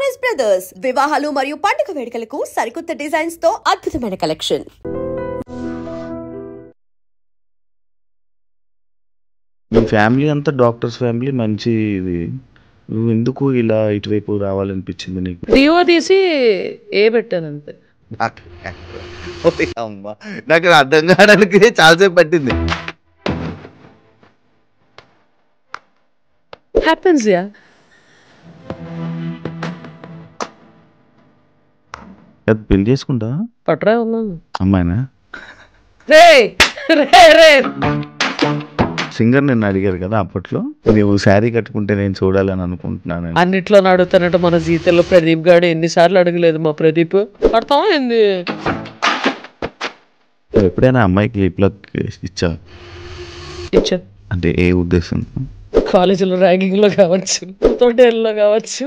Choice brothers వివాహాలు మరియు పండుగ వేడుకలకు సరికొత్త డిజైన్స్ తో అద్భుతమైన కలెక్షన్. మీ ఫ్యామిలీ అంతా డాక్టర్స్ ఫ్యామిలీ మంచి ఇది. నువ్వు ఎందుకు ఇలా ఇటువైపు రావాలనిపించింది నీకు? డిఓ తీసి ఏ పెట్టాను అంతే. అమ్మా నాకు అర్థం కావడానికి చాలాసేపు పట్టింది. Happens yeah. పెళ్లి చేసుకుంటా పట్రా ఉన్నాను అమ్మాయినా? రే రే రే సింగర్ నిన్ను అడిగారు కదా అప్పట్లో, నువ్వు శారీ కట్టుకుంటే నేను చూడాలని అనుకుంటున్నాను. అన్నిట్లో అడుగుతానంటే మన జీతంలో ప్రదీప్ గారు ఎన్నిసార్లు అడగలేదు మా ప్రదీప్ కడతావా ఏంది? ఎప్పుడైనా అమ్మాయికి లిప్ లాక్ ఇచ్చా? ఇచ్చా. అంటే ఏ ఉద్దేశం? కాలేజీలో ర్యాగింగ్ లో కావచ్చు, తోటేళ్ళలో కావచ్చు.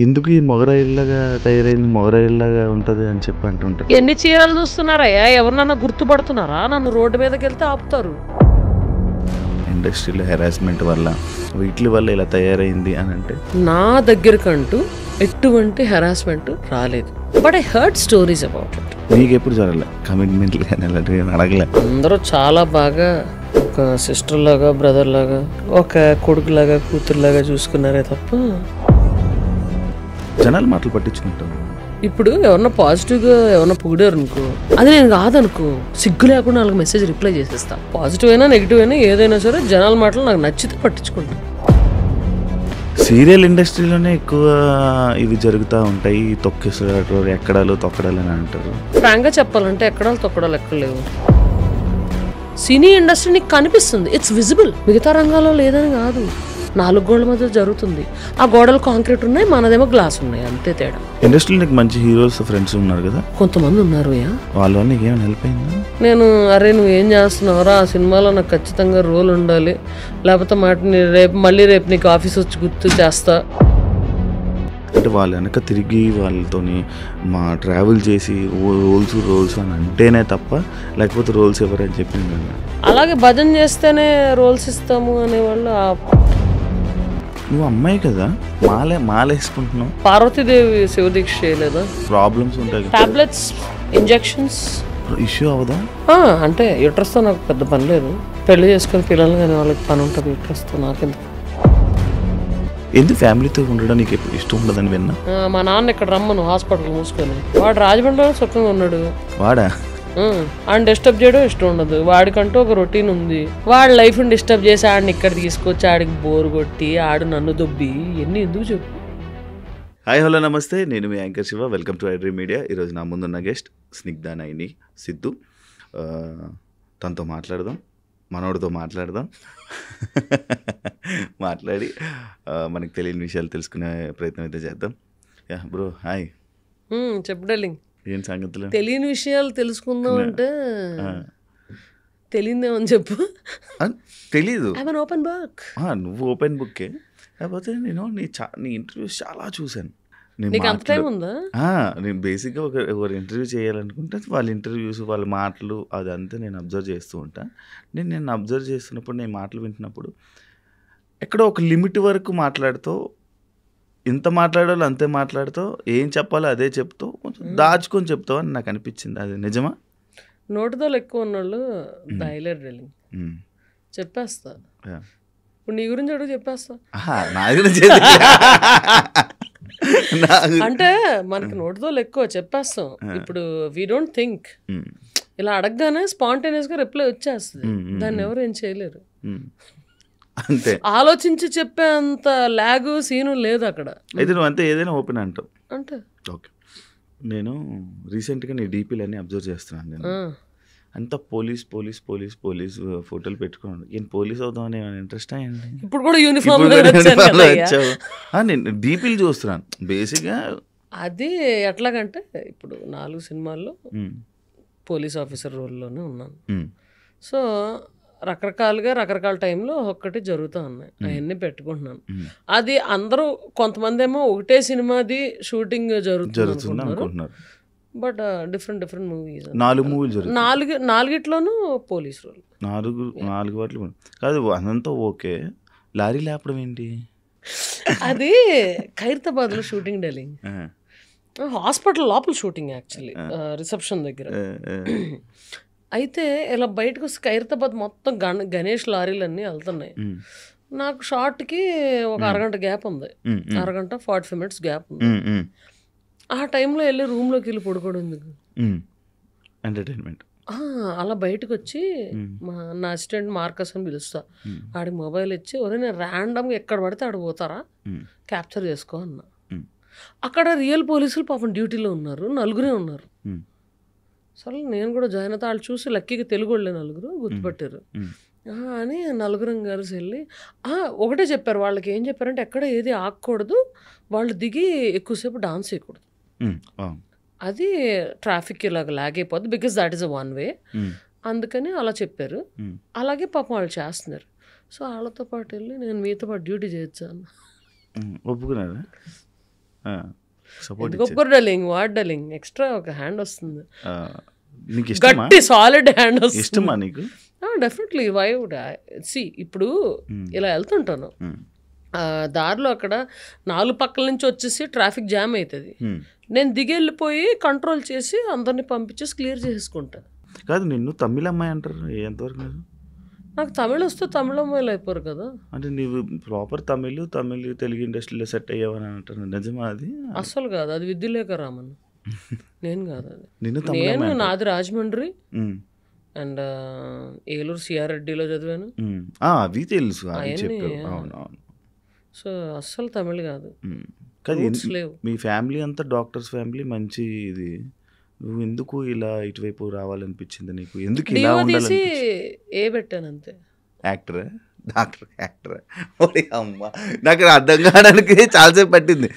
ఎందుకు ఈ మొగరాయిల్లాగా తయారైంది, మొగరాయిల్లాగా ఉంటది అని చెప్పి అంటుంటారు. ఎన్ని చీరలు చూస్తున్నారయ్యా? ఎవరినన్నా గుర్తుపడుతున్నారా? నన్ను రోడ్డు మీదకి వెళ్తే ఆపుతారు. ఇండస్ట్రీలో హెరాస్మెంట్ వల్ల వీటి వల్ల ఇలా తయారైంది అని అంటే, నా దగ్గరకంటూ ఎటువంటి హెరాస్మెంట్ రాలేదు. But I heard stories about it. నీకు ఎప్పుడు జరగలే కమిట్మెంట్ కానీ అడగలే? అందరూ చాలా బాగా ఒక సిస్టర్ లాగా, బ్రదర్ లాగా, ఒక కొడుకు లాగా, కూతురులాగా చూసుకున్నారే తప్ప జనాలు మాటలు పట్టించుకుంటారు. ఇప్పుడు ఎవరన్నా పాజిటివ్గా ఎవరన్నా పొగిడారు అనుకో, అది నేను కాదనుకో, సిగ్గు లేకుండా వాళ్ళకి మెసేజ్ రిప్లై చేసేస్తా. పాజిటివ్ అయినా నెగిటివ్ అయినా ఏదైనా సరే జనాల మాటలు నాకు నచ్చితే పట్టించుకుంటా. సీరియల్ ఇండస్ట్రీలోనే ఎక్కువ ఇవి జరుగుతూ ఉంటాయి, తొక్కేసాడు ఎక్కడాలు తొక్కడాలు అని అంటారు. ఫ్రాంక్గా చెప్పాలంటే ఎక్కడాలు తొక్కడాలు ఎక్కడలేవు. సినీ ఇండస్ట్రీ నీకు కనిపిస్తుంది, ఇట్స్ విజిబుల్. మిగతా రంగాల్లో లేదని కాదు, 4 గోడల మధ్య జరుగుతుంది. ఆ గోడలు కాంక్రీట్ ఉన్నాయి, మనదేమో గ్లాస్ ఉన్నాయి, అంతే తేడా. ఇండస్ట్రీలో నీకు మంచి హీరోస్ ఫ్రెండ్స్ ఉన్నారు కదా? కొంతమంది ఉన్నారు. వాళ్ళ వల్ల నీకు ఏమైనా హెల్ప్ అయిందా? నేను అరే నువ్వు ఏం చేస్తున్నావురా, ఆ సినిమాలో నాకు ఖచ్చితంగా రోల్ ఉండాలి, లేకపోతే మళ్ళీ రేపు నీకు ఆఫీస్ వచ్చి గుర్తు చేస్తా అంటే వాళ్ళు వెనక తిరిగి వాళ్ళతోని మా ట్రావెల్ చేసి రోల్స్ అని అంటేనే తప్ప, లేకపోతే రోల్స్ ఎవరని చెప్పింది. అలాగే భజన చేస్తేనే రోల్స్ ఇస్తాము అనేవాళ్ళు. నువ్వు అమ్మాయి కదా, మాలేసుకుంటున్నావు. పార్వతీదేవి శివదీక్ష చేయలేదా? ప్రాబ్లమ్స్ ఉంటాయి, టాబ్లెట్స్, ఇంజెక్షన్స్. ఇష్యూ అవదా? అంటే యూట్రస్తో నాకు పెద్ద పని లేదు. పెళ్లి చేసుకుని పిల్లలు కానీ వాళ్ళకి పని ఉంటుంది యూట్రస్తో. నాకెందుకు? ఎందుకు ఫ్యామిలీతో ఉండడం నీకు ఎప్పుడు ఇష్టం ఉండదని విన్నా. మా నాన్న ఇక్కడ రమ్మను హాస్పిటల్ మూసుకొని. వాడు రాజమండ్రిలో సుఖంగా ఉన్నాడు. వాడా? ఆయన డిస్టర్బ్ చేయడం ఇష్టం ఉండదు. వాడికంటూ ఒక రొటీన్ ఉంది. వాడి లైఫ్ని డిస్టర్బ్ చేసి ఆడిని ఇక్కడ తీసుకొచ్చి ఆడికి బోరు కొట్టి ఆడు నన్ను దొబ్బి ఎన్ని ఎందుకు చెప్పు. హాయ్ హలో నమస్తే, నేను మీ anchor Shiva. Welcome to iDream Media. ఈరోజు నా ముందున్న గెస్ట్ స్నిగ్ధ నైని సిద్ధు. తనతో మాట్లాడదాం, మనోడితో మాట్లాడదాం, మాట్లాడి మనకు తెలియని విషయాలు తెలుసుకునే ప్రయత్నం అయితే చేద్దాం. Yeah bro, hi. చెప్పు డార్లింగ్, ఏం సంగతులు? తెలియని విషయాలు తెలుసుకుందాం అంటే తెలియదేమని చెప్పు. తెలీదు, ఓపెన్ బుక్. నువ్వు ఓపెన్ బుక్కే. కాకపోతే నేను నీ ఇంటర్వ్యూస్ చాలా చూశాను. నీకు అంత టైం ఉందా? నేను బేసిక్గా ఒకరు ఇంటర్వ్యూ చేయాలనుకుంటే వాళ్ళ ఇంటర్వ్యూస్, వాళ్ళ మాటలు అదంతా నేను అబ్జర్వ్ చేస్తూ ఉంటాను. నేను అబ్జర్వ్ చేస్తున్నప్పుడు, నేను మాటలు వింటున్నప్పుడు ఎక్కడో ఒక లిమిట్ వరకు మాట్లాడుతూ, ఎంత మాట్లాడాలో అంతే మాట్లాడుతూ, ఏం చెప్పాలో అదే చెప్తూ, కొంచెం దాచుకొని చెప్తావు అని నాకు అనిపించింది. అది నిజమా? నోటితో ఎక్కువ ఉన్నోళ్ళు దాయలేరు డార్లింగ్. చెప్పేస్తా. ఇప్పుడు నీ గురించి అడుగు, చెప్పేస్తా. నా గురించి అంటే మనకి నోటితో ఎక్కువ చెప్పేస్తాం. ఇప్పుడు వీ డోంట్ థింక్, ఇలా అడగగానే స్పాంటేనియస్ గా రిప్లై వచ్చేస్తుంది. దాన్ని ఎవరు ఏం చేయలేరు. అంతే, ఆలోచించి చెప్పే అంత లాగు సీను లేదు అక్కడ. అయితే నువ్వు అంతే ఏదైనా ఓపెన్ అంటావు అంటే. ఓకే, నేను రీసెంట్గా నీ డీపీలన్నీ అబ్జర్వ్ చేస్తున్నాను. నేను అంతా పోలీస్ ఫోటోలు పెట్టుకున్నాను. నేను పోలీస్ అవుదామని ఏమైనా ఇంట్రెస్ట్ అయ్యండి? ఇప్పుడు కూడా యూనిఫామ్ వచ్చావు. నేను డీపీలు చూస్తున్నాను బేసిక్గా. అది ఎట్లాగంటే ఇప్పుడు 4 సినిమాల్లో పోలీస్ ఆఫీసర్ రోల్లోనే ఉన్నాను. సో రకరకాలుగా రకరకాల టైంలో ఒక్కటి జరుగుతూ ఉన్నాయి, అవన్నీ పెట్టుకుంటున్నాను. అది అందరూ కొంతమంది ఏమో ఒకటే సినిమాది షూటింగ్ జరుగుతుంది అనుకుంటున్నారు. బట్ డిఫరెంట్ మూవీస్, 4 మూవీలు జరుగుతాయి. 4 పోలీస్ రోల్. 4 వాటిలో కాదు, అదంతా ఓకే. లారీ లేపడం ఏంటి? అది ఖైరతాబాద్లో షూటింగ్ డార్లింగ్. హాస్పిటల్ లోపల షూటింగ్ యాక్చువల్లీ, రిసెప్షన్ దగ్గర. అయితే ఇలా బయటకు వస్తే ఖైరతాబాద్ మొత్తం గణేష్ లారీలు వెళ్తున్నాయి. నాకు షార్ట్కి ఒక అరగంట గ్యాప్ ఉంది, అరగంట 45 minutes గ్యాప్ ఉంది. ఆ టైంలో వెళ్ళి రూమ్లోకి వెళ్ళి పడుకోవడం ఎందుకు, ఎంటర్టైన్మెంట్. అలా బయటకు వచ్చి నా అసిస్టెంట్ మార్కస్ అని పిలుస్తా, ఆడికి మొబైల్ ఇచ్చి ఒరే నేను ర్యాండమ్గా ఎక్కడ పడితే ఆడ పోతారా క్యాప్చర్ చేసుకో అన్నా. అక్కడ రియల్ పోలీసులు పాపం డ్యూటీలో ఉన్నారు, 4 ఉన్నారు. సరే నేను కూడా జాయిన్ అవుతా, వాళ్ళు చూసి లక్కీగా తెలుగు వాళ్ళే 4 గుర్తుపట్టారు అని 4 కలిసి వెళ్ళి ఒకటే చెప్పారు. వాళ్ళకి ఏం చెప్పారంటే ఎక్కడ ఏది ఆగకూడదు, వాళ్ళు దిగి ఎక్కువసేపు డాన్స్ చేయకూడదు, అది ట్రాఫిక్ ఇలాగ లాగ్ అయిపోద్ది, because that is a 1 way. అందుకని అలా చెప్పారు. అలాగే పాపం వాళ్ళు చేస్తున్నారు. సో వాళ్ళతో పాటు వెళ్ళి నేను మీతో పాటు డ్యూటీ చేయొచ్చాను. ఒప్పుకున్నారా? ఒప్పుకోరు డార్లింగ్, వాట్ డార్లింగ్, ఎక్స్ట్రా ఒక హ్యాండ్ వస్తుంది, నీకు గట్టి సాలిడ్ హ్యాండ్ వస్తుంది. ఇష్టమా నీకు? Definitely. Why would I see, ఇప్పుడు ఇలా వెళ్తుంటాను దారిలో, అక్కడ 4 పక్కల నుంచి వచ్చేసి ట్రాఫిక్ జామ్ అవుతుంది, నేను దిగి వెళ్ళిపోయి కంట్రోల్ చేసి అందరిని పంపించేసి క్లియర్ చేసుకుంటా. కాదు, నిన్ను తమిళ అమ్మాయి అంటారు, ఎంతవరకు? నాకు తమిళ వస్తే తమిళ అమ్మాయిలు అయిపోరు కదా. అంటే నీవు ప్రాపర్ తమిళ్ తెలుగు ఇండస్ట్రీలో సెట్ అయ్యావని అంటారు, నిజమా? అది అస్సలు కాదు, అది విద్యులేఖ రామన్, నేను కాదు అది. నేను నాది రాజమండ్రి అండ్ ఏలూరు సిఆర్రెడ్డిలో చదివాను, అవి తెలుసు. సో అస్సలు తమిళ్ కాదు. మీ ఫ్యామిలీ అంతా డాక్టర్స్ ఫ్యామిలీ, మంచి ఇది. నువ్వు ఎందుకు ఇలా ఇటువైపు రావాలనిపించింది నీకు? ఎందుకు ఇలా ఉండాలి? ఏ పెట్టాను అంతే. యాక్టరా, డాక్టర్, యాక్టరా? ఓరే అమ్మ, నాకు అర్థం కావడానికి చాలాసేపు పట్టింది.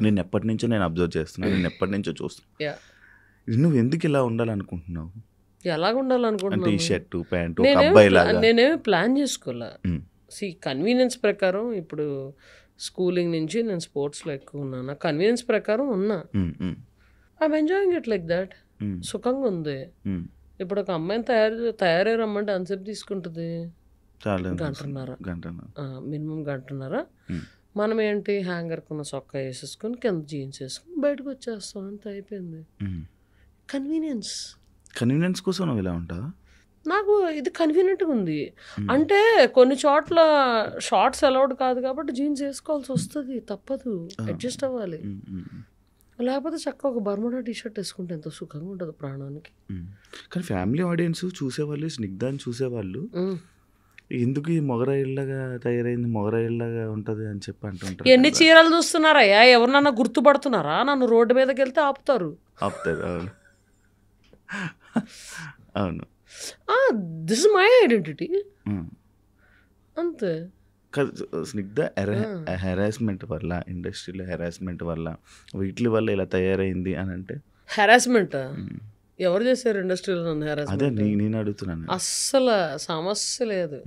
నేను ఎప్పటి నుంచో నేను అబ్జర్వ్ చేస్తున్నాను, నేను ఎప్పటి నుంచో చూస్తున్నా. నువ్వు ఎందుకు ఇలా ఉండాలనుకుంటున్నావు? ఎలాగ ఉండాలనుకుంటున్నావు? టీ షర్టు ప్యాంటు అబ్బాయిలాగా నేనేమి ప్లాన్ చేసుకోలే. సి కన్వీనియన్స్ ప్రకారం, ఇప్పుడు స్కూలింగ్ నుంచి నేను స్పోర్ట్స్లో ఎక్కువ ఉన్నాను, కన్వీనియన్స్ ప్రకారం ఉన్నా. I'm enjoying it like that. సుఖంగా ఉంది. ఇప్పుడు ఒక అమ్మాయిని తయారై రమ్మంటే ఎంతసేపు తీసుకుంటుంది? గంటన్నర, మినిమం గంటన్నర. మనం ఏంటి, హ్యాంగర్ కొన్న సొక్కా వేసేసుకొని కింద జీన్స్ వేసుకొని బయటకు వచ్చేస్తాం, అంత అయిపోయింది. కన్వీనియన్స్ కోసం నువ్వు ఇలా ఉంటావా? నాకు ఇది కన్వీనియంట్గా ఉంది. అంటే కొన్ని చోట్ల షార్ట్స్ అలౌడ్ కాదు కాబట్టి జీన్స్ వేసుకోవాల్సి వస్తుంది, తప్పదు, అడ్జస్ట్ అవ్వాలి. లేకపోతే చక్కగా ఒక బర్ముడా టీషర్ట్ వేసుకుంటే ఎంత సుఖంగా ఉంటుంది ప్రాణానికి. కానీ ఫ్యామిలీ ఆడియన్స్ చూసేవాళ్ళు, స్నిగ్ధాన్ని చూసేవాళ్ళు, ఎందుకు ఈ మొగరాయిల్లాగా తయారైంది, మొగరాయిల్లాగా ఉంటుంది అని చెప్పి అంటుంటారు. ఎన్ని చీరలు చూస్తున్నారయ్యా, ఎవరినన్నా గుర్తుపడుతున్నారా? నన్ను రోడ్డు మీదకి వెళ్తే ఆపుతారు. అవును అవును. దిస్ ఇస్ మై ఐడెంటిటీ అంతే. స్నిగ్ధ హెరాస్మెంట్ వల్ల, ఇండస్ట్రీలో హెరాస్మెంట్ వల్ల, వీటి వల్ల ఇలా తయారైంది అని అంటే, హెరాస్మెంట్ ఎవరు చేశారు ఇండస్ట్రీలో నన్ను హెరాస్మెంట్? అదే నేను అడుగుతున్నాను. అస్సలు సమస్య లేదు,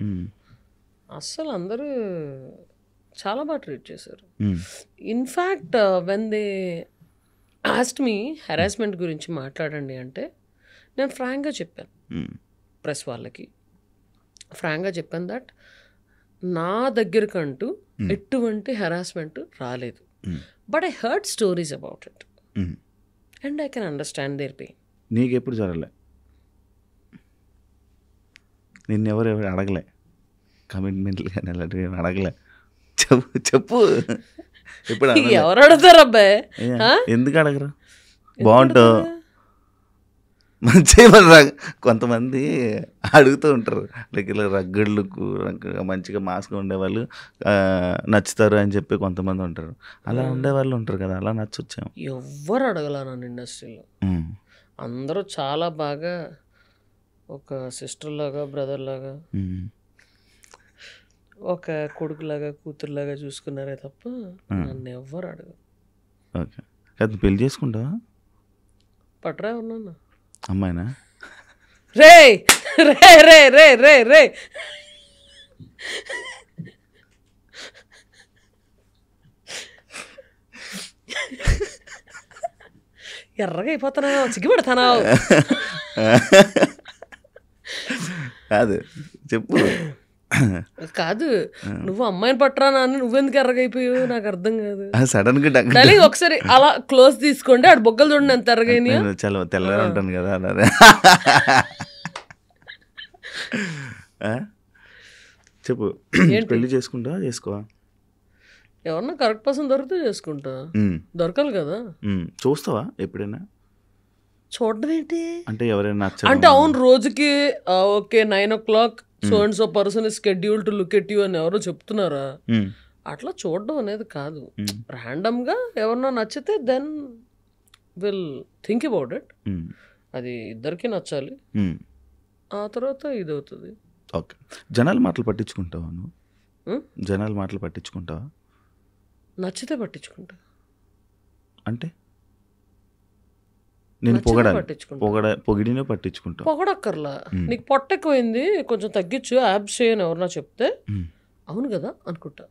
అస్సలు అందరూ చాలా బాగా ట్రీట్ చేశారు. In fact when they asked me harassment గురించి మాట్లాడండి అంటే, నేను ఫ్రాంక్గా చెప్పాను ప్రెస్ వాళ్ళకి, ఫ్రాంక్గా చెప్పాను దట్ నా దగ్గరకంటూ ఎటువంటి హెరాస్మెంట్ రాలేదు, but I heard stories about it and I can understand their pain. నీకు ఎప్పుడు జరగలే? నిన్నెవరు అడగలే కమిట్మెంట్లు కానీ అలాంటివి అడగలే? చెప్పు ఇప్పుడు ఎవరు అడుగుతారు అబ్బాయి? ఎందుకు అడగరు? బాగుంటావు మంచిగా. కొంతమంది అడుగుతూ ఉంటారు, లైక్ ఇలా రగ్గడ్లకు మంచిగా మాస్గా ఉండేవాళ్ళు నచ్చుతారు అని చెప్పి కొంతమంది ఉంటారు, అలా ఉండేవాళ్ళు ఉంటారు కదా, అలా నచ్చొచ్చాము. ఎవ్వరు అడగల నన్ను ఇండస్ట్రీలో, అందరూ చాలా బాగా ఒక సిస్టర్ లాగా, బ్రదర్ లాగా, ఒక కొడుకులాగా, కూతురులాగా చూసుకున్నారే తప్ప నన్ను ఎవ్వరు అడగరు. ఓకే, అది పెళ్లి చేసుకుంటావా? పట్రా ఉన్నా అమ్మాయినా? రే రే రే రే రే రే ఎర్రగా అయిపోతున్నావు, సిగ్గుపడతానావు. కాదు చెప్పు. కాదు, నువ్వు అమ్మాయిని పట్టరా అని నువ్వెందుకు ఎర్రగైపోయావు నాకు అర్థం కాదు. సడన్ గా డార్లింగ్ ఒకసారి అలా క్లోజ్ తీసుకోండి, ఆడు బొగ్గలు చూడండి ఎంత ఎర్రగైనా. చాలా తెల్లగా ఉంటాను కదా అదే. చెప్పు, పెళ్లి చేసుకుంటా చేసుకోవా? ఎవరన్నా కరెక్ట్ పర్సన్ దొరికితే చేసుకుంటా, దొరకాలి కదా. చూస్తావా ఎప్పుడైనా? చూడడం ఏంటి అంటే ఎవరైనా అంటే అవును రోజుకి okay 9 o'clock so and so person is schedule to look at you అని ఎవరో చెప్తున్నారా? అట్లా చూడడం అనేది కాదు. ర్యాండమ్ గా ఎవరన్నా నచ్చితే then will think about it. అది ఇద్దరికి నచ్చాలి, ఆ తర్వాత ఇది అవుతుంది. ఓకే. జనాల మాటలు పట్టించుకుంటావా నువ్వు? జనాల మాటలు పట్టించుకుంటావా? నచ్చితే పట్టించుకుంటా. అంటే నేను పొగిడినే పట్టించుకుంటా. పొగడక్కర్లా, నీకు పొట్ట ఎక్కువైంది కొంచెం తగ్గించు యాబ్స్ చేయని ఎవరన్నా చెప్తే అవును కదా అనుకుంటా.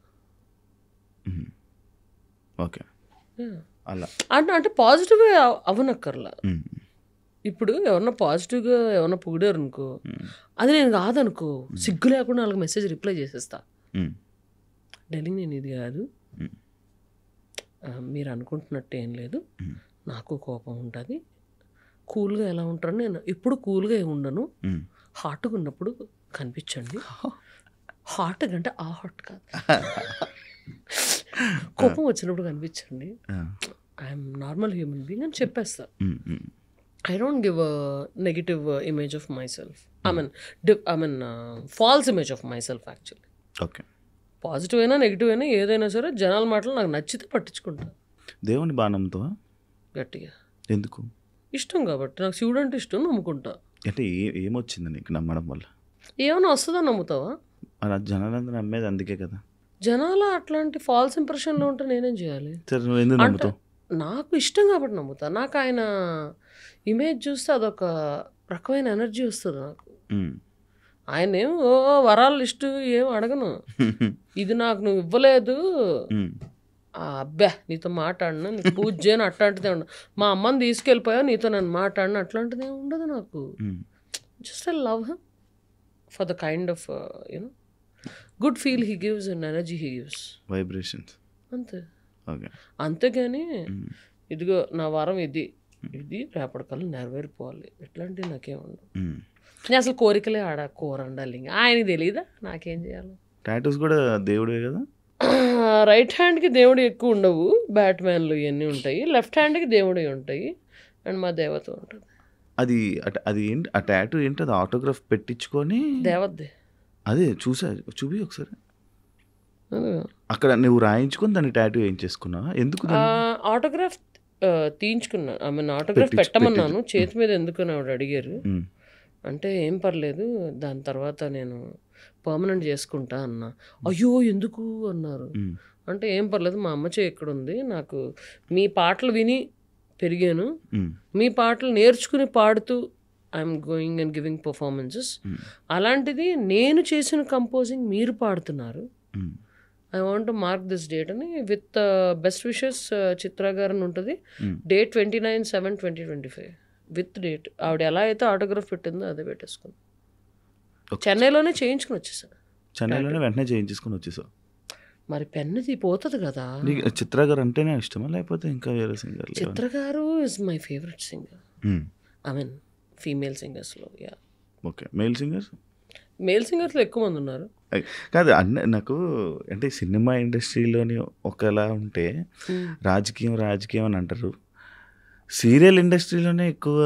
ఓకే, అలా అంటే పాజిటివ్గా అవనక్కర్లా. ఇప్పుడు ఎవరన్నా పాజిటివ్గా ఎవరన్నా పొగిడారు అనుకో, అది నేను కాదనుకో, సిగ్గు లేకుండా వాళ్ళకి మెసేజ్ రిప్లై చేసేస్తా. డార్లింగ్ నేను ఇది కాదు, మీరు అనుకుంటున్నట్టు ఏం లేదు, నాకు కోపం ఉంటుంది, కూల్గా ఎలా ఉంటాను నేను ఎప్పుడు కూల్గా ఏమి ఉండను, హాట్గా ఉన్నప్పుడు కనిపించండి. హాట్ అంటే ఆ హాట్ కాదు, కోపం వచ్చినప్పుడు కనిపించండి, ఐఎమ్ నార్మల్ హ్యూమన్ బీయింగ్ అని చెప్పేస్తా. I don't give a negative image of myself, I mean false image of myself actually. Okay. Positive అయినా నెగిటివ్ అయినా ఏదైనా సరే జనాల మాటలు నాకు నచ్చితే పట్టించుకుంటా. దేవుని బాగా నమ్ముతావా? గట్టిగా. ఎందుకు? ఇష్టం కాబట్టి, నాకు శివుడు అంటే ఇష్టం, నమ్ముకుంటా. అంటే ఏమొచ్చింది నీకు నమ్మడం వల్ల? ఏమైనా వస్తుందని నమ్ముతావా? అలా జనాలందరూ నమ్మేది అందుకే కదా. జనాలు అట్లాంటి ఫాల్స్ ఇంప్రెషన్లో ఉంటే నేనేం చేయాలి? సరే, నువ్వు ఎందుకు నమ్ముతావు? నాకు ఇష్టం కాబట్టి నమ్ముతా. నాకు ఆయన ఇమేజ్ చూస్తే అదొక రకమైన ఎనర్జీ వస్తుంది నాకు. ఆయన ఏం వరాలు లిస్టు ఏం అడగను, ఇది నాకు నువ్వు ఇవ్వలేదు, అబ్బా నీతో మాట్లాడినా, నీకు పూజ చేయను అట్లాంటిదే ఉండదు, మా అమ్మని తీసుకెళ్ళిపోయా నీతో నన్ను మాట్లాడిన అట్లాంటిది ఏమి ఉండదు నాకు. Just I love him for the kind of you know good feel he gives and energy he gives, vibrations అంతే. ఓకే. అంతేగాని ఇదిగో నా వరం ఇది రేపటికల్లా నెరవేరిపోవాలి ఇట్లాంటివి నాకేం ఉండదు. నేను అసలు కోరికలే కోరండాలి, ఆయనకి తెలీదా నాకేం చేయాలి. టాటూస్ కూడా దేవుడే కదా. రైట్ హ్యాండ్కి దేవుడు ఎక్కువ ఉండవు, బ్యాట్మ్యాన్లు ఇవన్నీ ఉంటాయి, లెఫ్ట్ హ్యాండ్కి దేవుడు ఉంటాయి, అండ్ మా దేవత ఉంటుంది. అది ఏంటి ఆ టాటూ ఏంటి? అది ఆటోగ్రాఫ్ పెట్టించుకొని దేవతది. అదే చూపి ఒకసారి. అక్కడ నువ్వు రాయించుకొని దాన్ని టాటూ ఏం చేసుకున్నావా? ఎందుకు ఆటోగ్రాఫ్ తీయించుకున్నాను, ఐ మీన్ ఆటోగ్రాఫ్ పెట్టమన్నాను, చేతి మీద ఎందుకు ఆవిడ అడిగారు. అంటే ఏం పర్లేదు దాని తర్వాత నేను పర్మనెంట్ చేసుకుంటా అన్నా. అయ్యో ఎందుకు అన్నారు. అంటే ఏం పర్లేదు మా అమ్మ చేయి ఎక్కడ ఉంది, నాకు మీ పాటలు విని పెరిగాను, మీ పాటలు నేర్చుకుని పాడుతూ I'm going and giving performances, అలాంటిది నేను చేసిన కంపోజింగ్ మీరు పాడుతున్నారు, I want to mark this date అని విత్ బెస్ట్ విషెస్ చిత్ర గారు అని ఉంటుంది, డేట్ 29/7/2025 విత్ డేట్. ఆవిడ ఎలా అయితే ఆటోగ్రాఫ్ పెట్టిందో అదే పెట్టేసుకున్నాను. చెన్నైలోనే చేయించుకుని వచ్చేసాను. చెన్నైలోనే వెంటనే చేయించుకుని వచ్చేసావు. మరి పెన్నది పోతుంది కదా. చిత్ర గారు అంటేనే ఇష్టమా లేకపోతే ఇంకా వేరే సింగర్? చిత్ర గారు is my favourite singer, I mean female సింగర్స్లో. యా. ఓకే. మేల్ సింగర్స్లో ఎక్కువ మంది ఉన్నారు. కాదు నాకు అంటే సినిమా ఇండస్ట్రీలోని ఒకలా ఉంటే రాజకీయం అని అంటారు, సీరియల్ ఇండస్ట్రీలోనే ఎక్కువ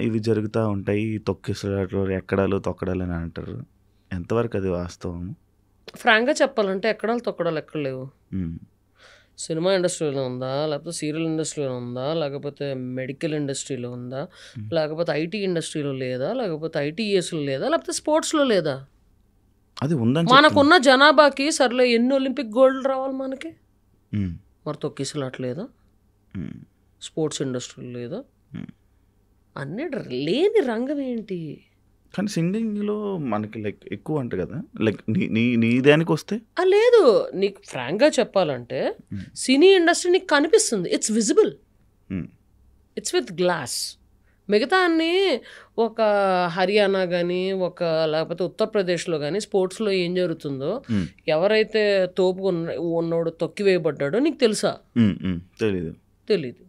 ఇవి జరుగుతూ ఉంటాయి, తొక్కిసలాట్లు ఎక్కడాలు తొక్కడాలు అని అంటారు. ఎంతవరకు అది వాస్తవం? ఫ్రాంక్గా చెప్పాలంటే ఎక్కడాలు తొక్కడాలు ఎక్కడ లేవు. సినిమా ఇండస్ట్రీలో ఉందా, లేకపోతే సీరియల్ ఇండస్ట్రీలో ఉందా, లేకపోతే మెడికల్ ఇండస్ట్రీలో ఉందా, లేకపోతే ఐటీ ఇండస్ట్రీలో లేదా, లేకపోతే ఐటీఎస్లో లేదా, లేకపోతే స్పోర్ట్స్లో లేదా? అది ఉందని మనకున్న జనాభాకి సర్లే ఎన్ని ఒలింపిక్ గోల్డ్ రావాలి మనకి, మరి తొక్కిసలాట్లేదా, స్పోర్ట్స్ ఇండస్ట్రీ లేదా, అన్నీ లేని రంగం ఏంటి? కానీ సింగింగ్లో మనకి లైక్ ఎక్కువ అంట కదా, లైక్ నీ దానికి వస్తే లేదు. నీకు ఫ్రాంక్గా చెప్పాలంటే సినీ ఇండస్ట్రీ నీకు కనిపిస్తుంది, it's visible, it's with glass. మిగతా అన్నీ ఒక హర్యానా కానీ లేకపోతే ఉత్తరప్రదేశ్లో కానీ స్పోర్ట్స్లో ఏం జరుగుతుందో ఎవరైతే తోపు ఉన్నోడు తొక్కివేయబడ్డాడో నీకు తెలుసా? తెలీదు.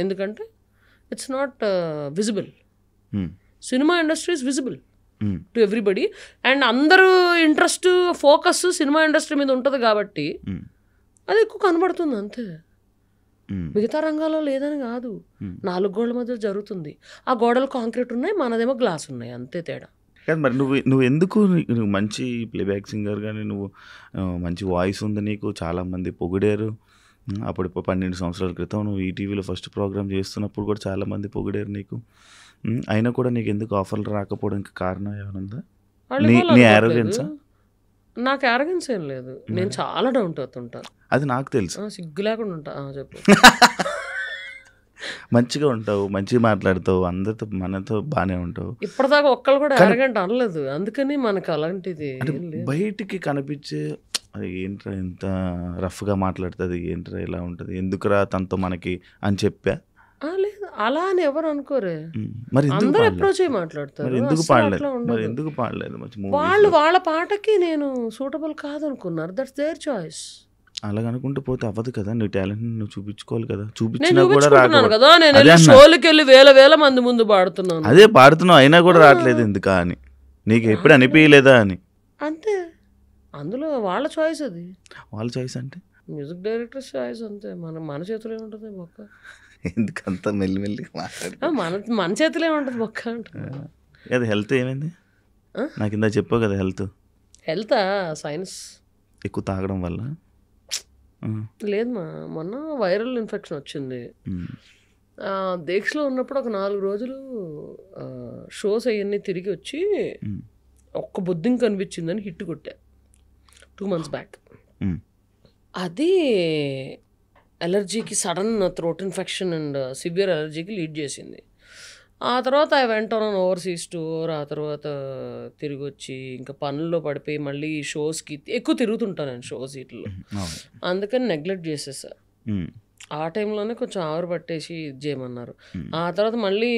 ఎందుకంటే it's not visible. Cinema industry is visible to everybody and అందరూ ఇంట్రెస్ట్ ఫోకస్ సినిమా ఇండస్ట్రీ మీద ఉంటుంది కాబట్టి అది ఎక్కువ కనబడుతుంది అంతే. మిగతా రంగాల్లో లేదని కాదు, 4 గోడల మధ్య జరుగుతుంది. ఆ గోడలు కాంక్రీట్ ఉన్నాయి, మనదేమో గ్లాస్ ఉన్నాయి, అంతే తేడా. కాదు మరి నువ్వు ఎందుకు నువ్వు మంచి ప్లేబ్యాక్ సింగర్ కానీ నువ్వు మంచి వాయిస్ ఉంది నీకు, చాలామంది పొగిడారు. అప్పుడు 12 సంవత్సరాల క్రితం నువ్వు ఈటీవీలో ఫస్ట్ ప్రోగ్రామ్ చేస్తున్నప్పుడు కూడా చాలామంది పొగిడారు నీకు. అయినా కూడా నీకు ఎందుకు ఆఫర్లు రాకపోవడానికి కారణం ఏమన్నా? నీ యారోగెన్సా? నాకు యారోగెన్స్ ఏం లేదు, నేను చాలా డౌన్ టు ఎర్త్ ఉంటాను. అది నాకు తెలుసు. సిగ్గు లేకుండా ఉంటా. చెప్పు. మంచిగా ఉంటావు, మంచిగా మాట్లాడతావు, అందరితో మనతో బాగానే ఉంటావు. ఇప్పటిదాకా ఒక్కళ్ళు కూడా యారోగెంట్ అనలేదు, అందుకని మనకు అలాంటిది బయటికి కనిపించే అది ఏంట్రా ఇంత రఫ్గా మాట్లాడుతుంది, ఏంట్రా ఇలా ఉంటుంది, ఎందుకురా తనతో మనకి అని చెప్పా. లేదు అలా అని ఎవరు అనుకోరే, మరి అందరూ అప్రోచ్ అయ్యి మాట్లాడతారు. ఎందుకు పాడలేదు? వాళ్ళ పాటకి నేను సూటబుల్ కాదనుకున్నారు, దట్స్ దేర్ చాయిస్. అలాగ అనుకుంటూ పోతే అవ్వదు కదా, నీ టాలెంట్ నువ్వు చూపించుకోవాలి కదా. చూపించుకుంటున్నాను కదా, నేను షోలకి వెళ్ళి వేల మంది ముందు పాడుతున్నాను. అదే పాడుతున్నావు, అయినా కూడా రావట్లేదు ఎందుకా అని నీకు ఎప్పుడు అనిపించలేదా అని? అంతే, అందులో వాళ్ళ చాయిస్. అది వాళ్ళ చాయిస్ అంటే మ్యూజిక్ డైరెక్టర్ చాయిస్ అంతే. మన చేతిలో ఉంటుంది బొక్క. ఎందుకంత మెల్లిమెల్లి మాట్లాడు, మన చేతిలో ఉంటుంది బొక్క అంటే. అది హెల్త్ ఏమైంది? నాకు ఇందా చెప్పావు కదా హెల్త్ సైన్స్ ఎక్కువ తాగడం వల్ల. లేదు మొన్న వైరల్ ఇన్ఫెక్షన్ వచ్చింది. దీక్షలో ఉన్నప్పుడు ఒక 4 రోజులు షోస్ అవన్నీ తిరిగి వచ్చి ఒక్క బొద్దింక కనిపించిందని హిట్ కొట్టా 2 months బ్యాక్. అది అలర్జీకి, sudden throat infection and severe అలర్జీకి లీడ్ చేసింది. ఆ తర్వాత I went on overseas tour. ఆ తర్వాత తిరిగి వచ్చి ఇంకా పనుల్లో పడిపోయి మళ్ళీ షోస్కి ఎక్కువ తిరుగుతుంటాను నేను షోస్ వీటిల్లో, అందుకని నెగ్లెక్ట్ చేసేసా. ఆ టైంలోనే కొంచెం ఆవిరి పట్టేసి ఇది చేయమన్నారు. ఆ తర్వాత మళ్ళీ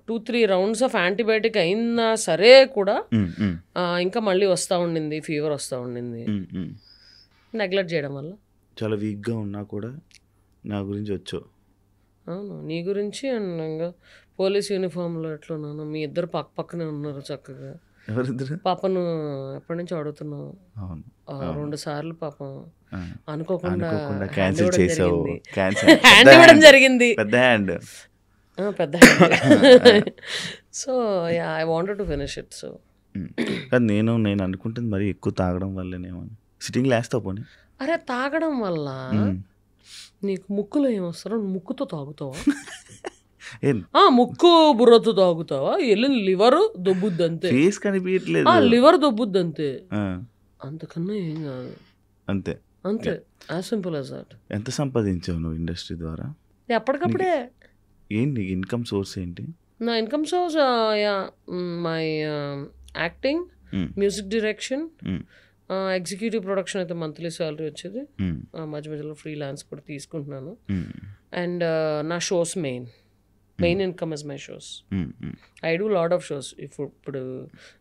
2-3 rounds ఆఫ్ యాంటీబయాటిక్ అయినా సరే కూడా ఇంకా మళ్ళీ వస్తూ ఉండింది, ఫీవర్ వస్తూ ఉండింది. నెగ్లెక్ట్ చేయడం వల్ల చాలా వీక్గా ఉన్నా కూడా నా గురించి వచ్చావు. అవును, నీ గురించి. అండ్ ఇంకా పోలీస్ యూనిఫామ్లో ఎట్లున్నాను, మీ ఇద్దరు పక్కనే ఉన్నారు చక్కగా. ఎవరిద్దరు? పాపను ఎప్పటి నుంచి అడుగుతున్నావు? 2 సార్లు పాపం అనుకోకుండా క్యాన్సిల్ చేసావు. హ్యాండ్ ఇవ్వడం జరిగింది, పెద్ద hand. So I wanted to finish it. So కానీ నేను అనుకుంటుంది మరి ఎక్కువ తాగడం వల్లనేమో. సిట్టింగ్ లేస్తావు పోనీ? అరే తాగడం వల్ల నీకు ముక్కులో ఏమొస్తారో, ముక్కుతో తాగుతావా? ముక్కు బుర్రతో తాగుతావా? వెళ్ళిన లివర్ దొబ్బుద్ది అంతే. ఫేస్ కనిపించట్లేదు, లివర్ దొబ్బుద్ది అంతే, అంతకన్నా ఏం కాదు. అంతే అంతే, యాజ్ సింపుల్ యాజ్ దట్. ఎంత సంపాదించావు నువ్వు ఇండస్ట్రీ ద్వారా? ఎప్పటికప్పుడే. ఏంటి ఇన్కమ్ సోర్స్ ఏంటి? నా income source my acting, music direction, executive production అయితే మంత్లీ శాలరీ వచ్చేది. మధ్య మధ్యలో ఫ్రీలాన్స్ కూడా తీసుకుంటున్నాను. అండ్ నా shows main income is my shows. I do lot of shows. ఇప్పుడు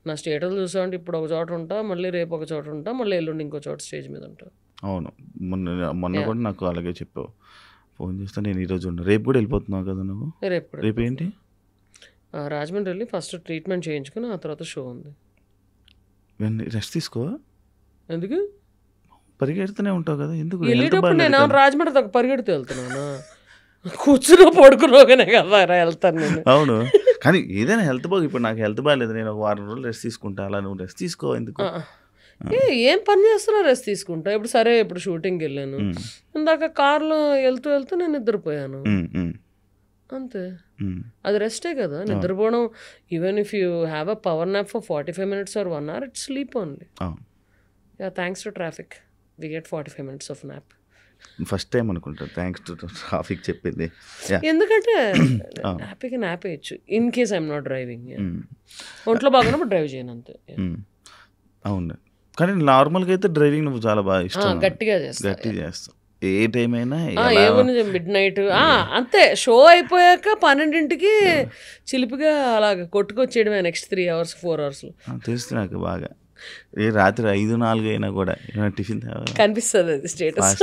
నా స్టేటస్ చూసామంటే ఇప్పుడు ఒక చోట ఉంటా, మళ్ళీ రేపు ఒక చోట ఉంటా, మళ్ళీ ఎల్లుండి ఇంకో చోట స్టేజ్ మీద ఉంటా. అవును, మొన్న కూడా నాకు అలాగే చెప్పావు. ఫోన్ చేస్తా, నేను ఈరోజు ఉన్నా, రేపు కూడా వెళ్ళిపోతున్నావు కదా నువ్వు? రేపు ఏంటి? రాజమండ్రి వెళ్ళి ఫస్ట్ ట్రీట్మెంట్ చేయించుకుని ఆ తర్వాత షో ఉంది. రెస్ట్ తీసుకో. ఎందుకు? పరిగెడుతూనే ఉంటావు కదా, ఎందుకు? వెళ్ళేటప్పుడు నేను రాజమండ్రి దాకా పరిగెడుతూ వెళ్తున్నాను, కూర్చున్నా పడుకున్నాగానే కదా వెళ్తాను నేను. అవును, కానీ ఏదైనా హెల్త్ బాగు. ఇప్పుడు నాకు హెల్త్ బాగాలేదు, నేను ఒక 1 వారం రోజులు రెస్ట్ తీసుకుంటా. అలా నువ్వు రెస్ట్ తీసుకో. ఎందుకు? ఏం పని చేస్తున్నా రెస్ట్ తీసుకుంటా. ఇప్పుడు సరే, ఇప్పుడు షూటింగ్కి వెళ్ళాను, ఇందాక కార్లో వెళ్తూ నేను నిద్రపోయాను అంతే. అది రెస్టే కదా, నిద్రపోవడం. Even if you have a power nap for 45 minutes or 1 hour, it's sleep only. Thanks to traffic we get 45 minutes of nap. First time అనుకుంటా థ్యాంక్స్ టు ట్రాఫిక్ చెప్పింది. ఎందుకంటే హ్యాపీగా నాప్ వేయచ్చు in case I'm not driving. ఒంట్లో బాగున్నప్పుడు drive చేయను అంతే. అవును, కానీ నార్మల్గా అయితే డ్రైవింగ్ నువ్వు చాలా బాగా ఇష్టం, గట్టిగా చేస్తావు. ఏ టైం అయినా ఏముంది మిడ్ నైట్ అంతే. షో అయిపోయాక 12ంటికి చిలిపిగా అలాగ కొట్టుకొచ్చేయడమే నెక్స్ట్ 3 hours 4 hours తెలుసు నాకు బాగా. ఏ రాత్రి 5-4 అయినా కూడా టిఫిన్ కనిపిస్తుంది అది స్టేటస్.